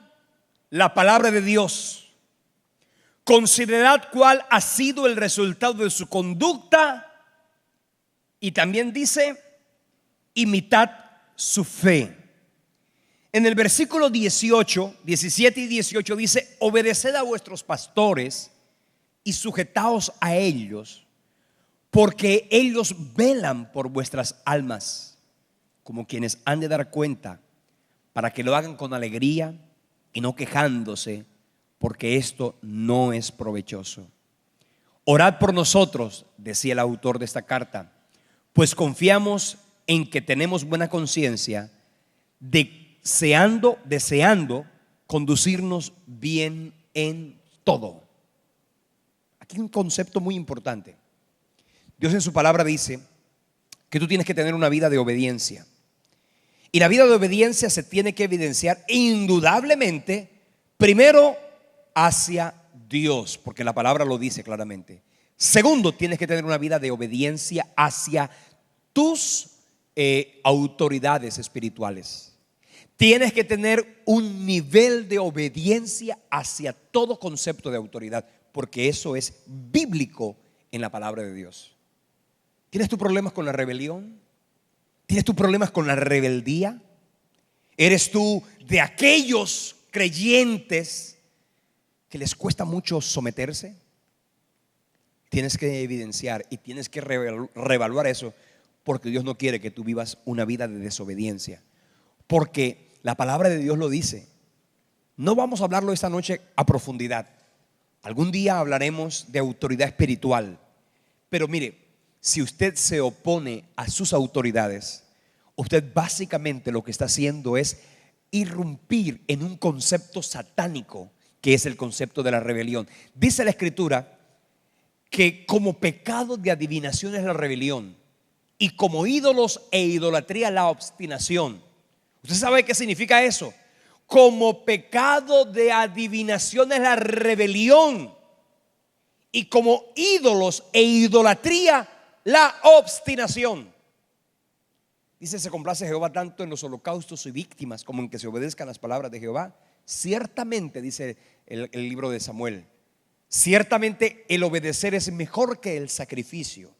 la palabra de Dios, considerad cuál ha sido el resultado de su conducta, y también dice: imitad su fe. En el versículo 18, 17 y 18 dice: obedeced a vuestros pastores y sujetaos a ellos, porque ellos velan por vuestras almas, como quienes han de dar cuenta, para que lo hagan con alegría y no quejándose, porque esto no es provechoso. Orad por nosotros, decía el autor de esta carta, pues confiamos en que tenemos buena conciencia, deseando conducirnos bien en todo. Aquí hay un concepto muy importante. Dios en su palabra dice que tú tienes que tener una vida de obediencia. Y la vida de obediencia se tiene que evidenciar indudablemente, primero, hacia Dios, porque la palabra lo dice claramente. Segundo, tienes que tener una vida de obediencia hacia tus autoridades espirituales. Tienes que tener un nivel de obediencia hacia todo concepto de autoridad, porque eso es bíblico en la palabra de Dios. ¿Tienes tus problemas con la rebelión? ¿Tienes tus problemas con la rebeldía? ¿Eres tú de aquellos creyentes que les cuesta mucho someterse? Tienes que evidenciar y tienes que reevaluar eso, porque Dios no quiere que tú vivas una vida de desobediencia. Porque la palabra de Dios lo dice. No vamos a hablarlo esta noche a profundidad. Algún día hablaremos de autoridad espiritual. Pero mire, si usted se opone a sus autoridades, usted básicamente lo que está haciendo es irrumpir en un concepto satánico, que es el concepto de la rebelión. Dice la Escritura que como pecado de adivinación es la rebelión, y como ídolos e idolatría la obstinación. ¿Usted sabe qué significa eso? Como pecado de adivinación es la rebelión, y como ídolos e idolatría la obstinación. Dice: se complace Jehová tanto en los holocaustos y víctimas como en que se obedezcan las palabras de Jehová. Ciertamente, dice el libro de Samuel, ciertamente el obedecer es mejor que el sacrificio,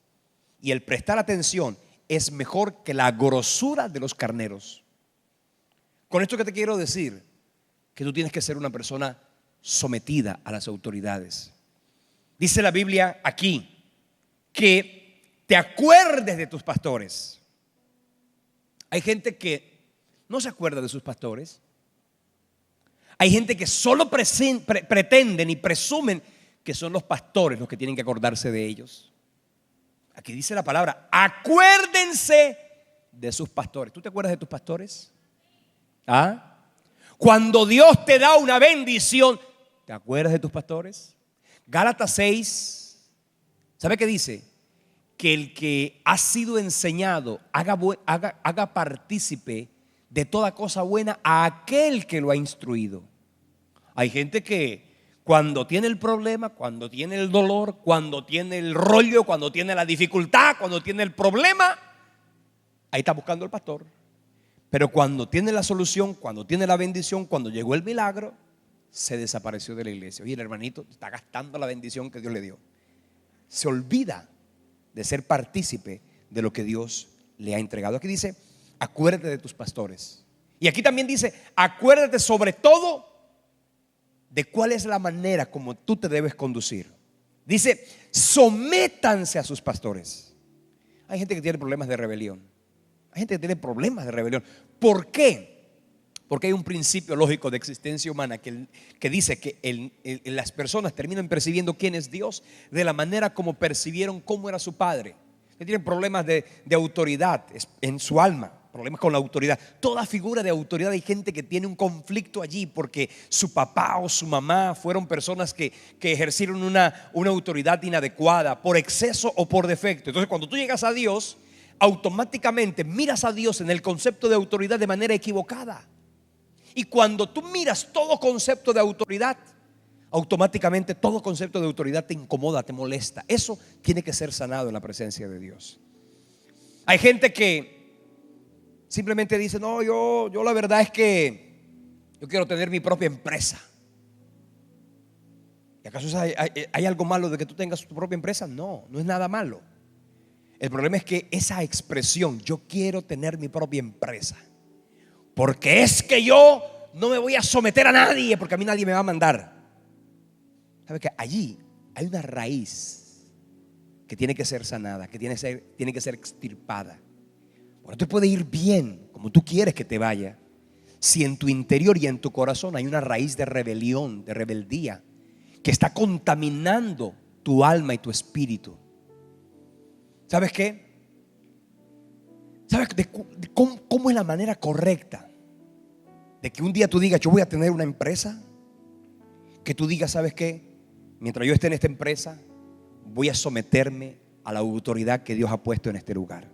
y el prestar atención es mejor que la grosura de los carneros. Con esto que te quiero decir, que tú tienes que ser una persona sometida a las autoridades. Dice la Biblia aquí que te acuerdes de tus pastores. Hay gente que no se acuerda de sus pastores. Hay gente que solo pretenden y presumen que son los pastores los que tienen que acordarse de ellos. Aquí dice la palabra: acuérdense de sus pastores. ¿Tú te acuerdas de tus pastores? ¿Ah? Cuando Dios te da una bendición, ¿te acuerdas de tus pastores? Gálatas 6, ¿sabe qué dice? Que el que ha sido enseñado haga partícipe de toda cosa buena a aquel que lo ha instruido. Hay gente que cuando tiene el problema, cuando tiene el dolor, cuando tiene el rollo, cuando tiene la dificultad, cuando tiene el problema, ahí está buscando el pastor. Pero cuando tiene la solución, cuando tiene la bendición, cuando llegó el milagro, se desapareció de la iglesia. Oye, el hermanito está gastando la bendición que Dios le dio. Se olvida de ser partícipe de lo que Dios le ha entregado. Aquí dice: acuérdate de tus pastores. Y aquí también dice: acuérdate sobre todo de cuál es la manera como tú te debes conducir. Dice: sométanse a sus pastores. Hay gente que tiene problemas de rebelión. Hay gente que tiene problemas de rebelión. ¿Por qué? Porque hay un principio lógico de existencia humana que dice que las personas terminan percibiendo quién es Dios de la manera como percibieron cómo era su padre. Tienen problemas de autoridad en su alma, problemas con la autoridad. Toda figura de autoridad, hay gente que tiene un conflicto allí porque su papá o su mamá fueron personas que ejercieron una autoridad inadecuada por exceso o por defecto. Entonces, cuando tú llegas a Dios, automáticamente miras a Dios en el concepto de autoridad de manera equivocada. Y cuando tú miras todo concepto de autoridad, automáticamente todo concepto de autoridad te incomoda, te molesta. Eso tiene que ser sanado en la presencia de Dios. Hay gente que simplemente dice: no, yo la verdad es que yo quiero tener mi propia empresa. ¿Y acaso hay algo malo de que tú tengas tu propia empresa? No, no es nada malo. El problema es que esa expresión, yo quiero tener mi propia empresa, porque es que yo no me voy a someter a nadie, porque a mí nadie me va a mandar. ¿Sabe que allí hay una raíz que tiene que ser sanada, que tiene que ser extirpada? Porque te puede ir bien como tú quieres que te vaya, si en tu interior y en tu corazón hay una raíz de rebelión, de rebeldía, que está contaminando tu alma y tu espíritu. ¿Sabes qué? ¿Sabes cómo es la manera correcta de que un día tú digas: yo voy a tener una empresa? Que tú digas: ¿sabes qué? Mientras yo esté en esta empresa, voy a someterme a la autoridad que Dios ha puesto en este lugar.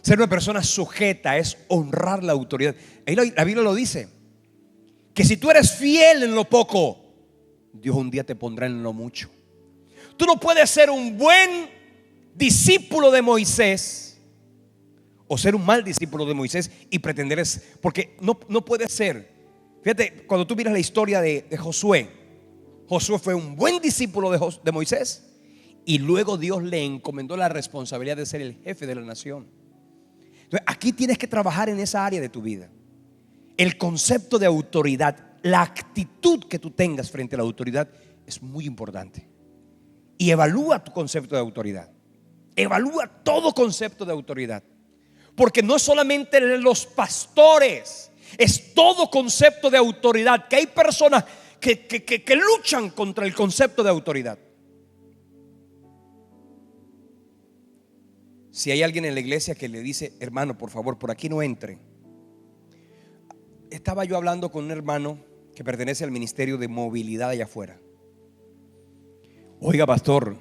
Ser una persona sujeta es honrar la autoridad. Ahí la Biblia lo dice, que si tú eres fiel en lo poco, Dios un día te pondrá en lo mucho. Tú no puedes ser un buen discípulo de Moisés, o ser un mal discípulo de Moisés y pretender porque no puede ser. Fíjate, cuando tú miras la historia de Josué fue un buen discípulo de Moisés, y luego Dios le encomendó la responsabilidad de ser el jefe de la nación. Entonces, aquí tienes que trabajar en esa área de tu vida. El concepto de autoridad, la actitud que tú tengas frente a la autoridad es muy importante. Y evalúa tu concepto de autoridad. Evalúa todo concepto de autoridad. Porque no es solamente los pastores, es todo concepto de autoridad. Que hay personas que luchan contra el concepto de autoridad. Si hay alguien en la iglesia que le dice: hermano, por favor, por aquí no entre. Estaba yo hablando con un hermano que pertenece al ministerio de movilidad allá afuera. Oiga, pastor,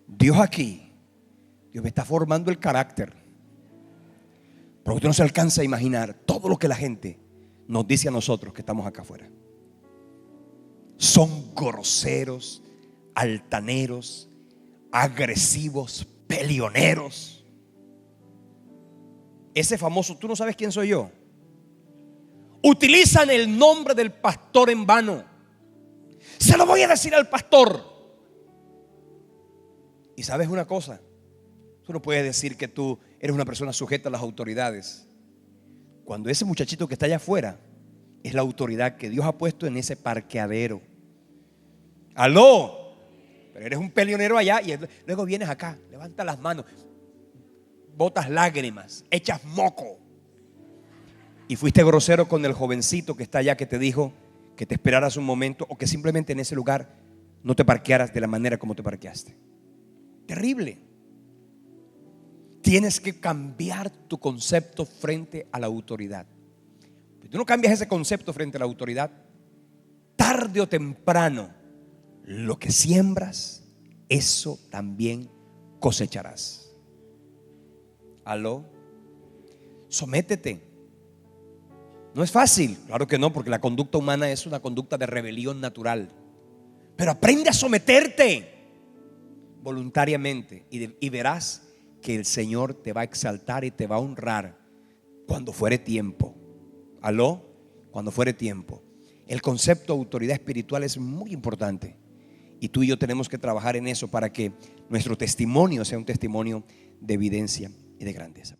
Dios me está formando el carácter. Pero usted no se alcanza a imaginar todo lo que la gente nos dice a nosotros que estamos acá afuera. Son groseros, altaneros, agresivos, peleoneros. Ese famoso: tú no sabes quién soy yo. Utilizan el nombre del pastor en vano. Se lo voy a decir al pastor. Y sabes una cosa, tú no puedes decir que tú eres una persona sujeta a las autoridades, cuando ese muchachito que está allá afuera es la autoridad que Dios ha puesto en ese parqueadero. Aló. Pero eres un peleonero allá y luego vienes acá, levantas las manos, botas lágrimas, echas moco. Y fuiste grosero con el jovencito que está allá, que te dijo que te esperaras un momento, o que simplemente en ese lugar no te parquearas de la manera como te parqueaste. Terrible. Tienes que cambiar tu concepto frente a la autoridad. Si tú no cambias ese concepto frente a la autoridad, tarde o temprano, lo que siembras, eso también cosecharás. Aló. Sométete. No es fácil, claro que no, porque la conducta humana es una conducta de rebelión natural. Pero aprende a someterte voluntariamente y verás que el Señor te va a exaltar y te va a honrar cuando fuere tiempo. Aló, cuando fuere tiempo. El concepto de autoridad espiritual es muy importante, y tú y yo tenemos que trabajar en eso para que nuestro testimonio sea un testimonio de evidencia y de grandeza.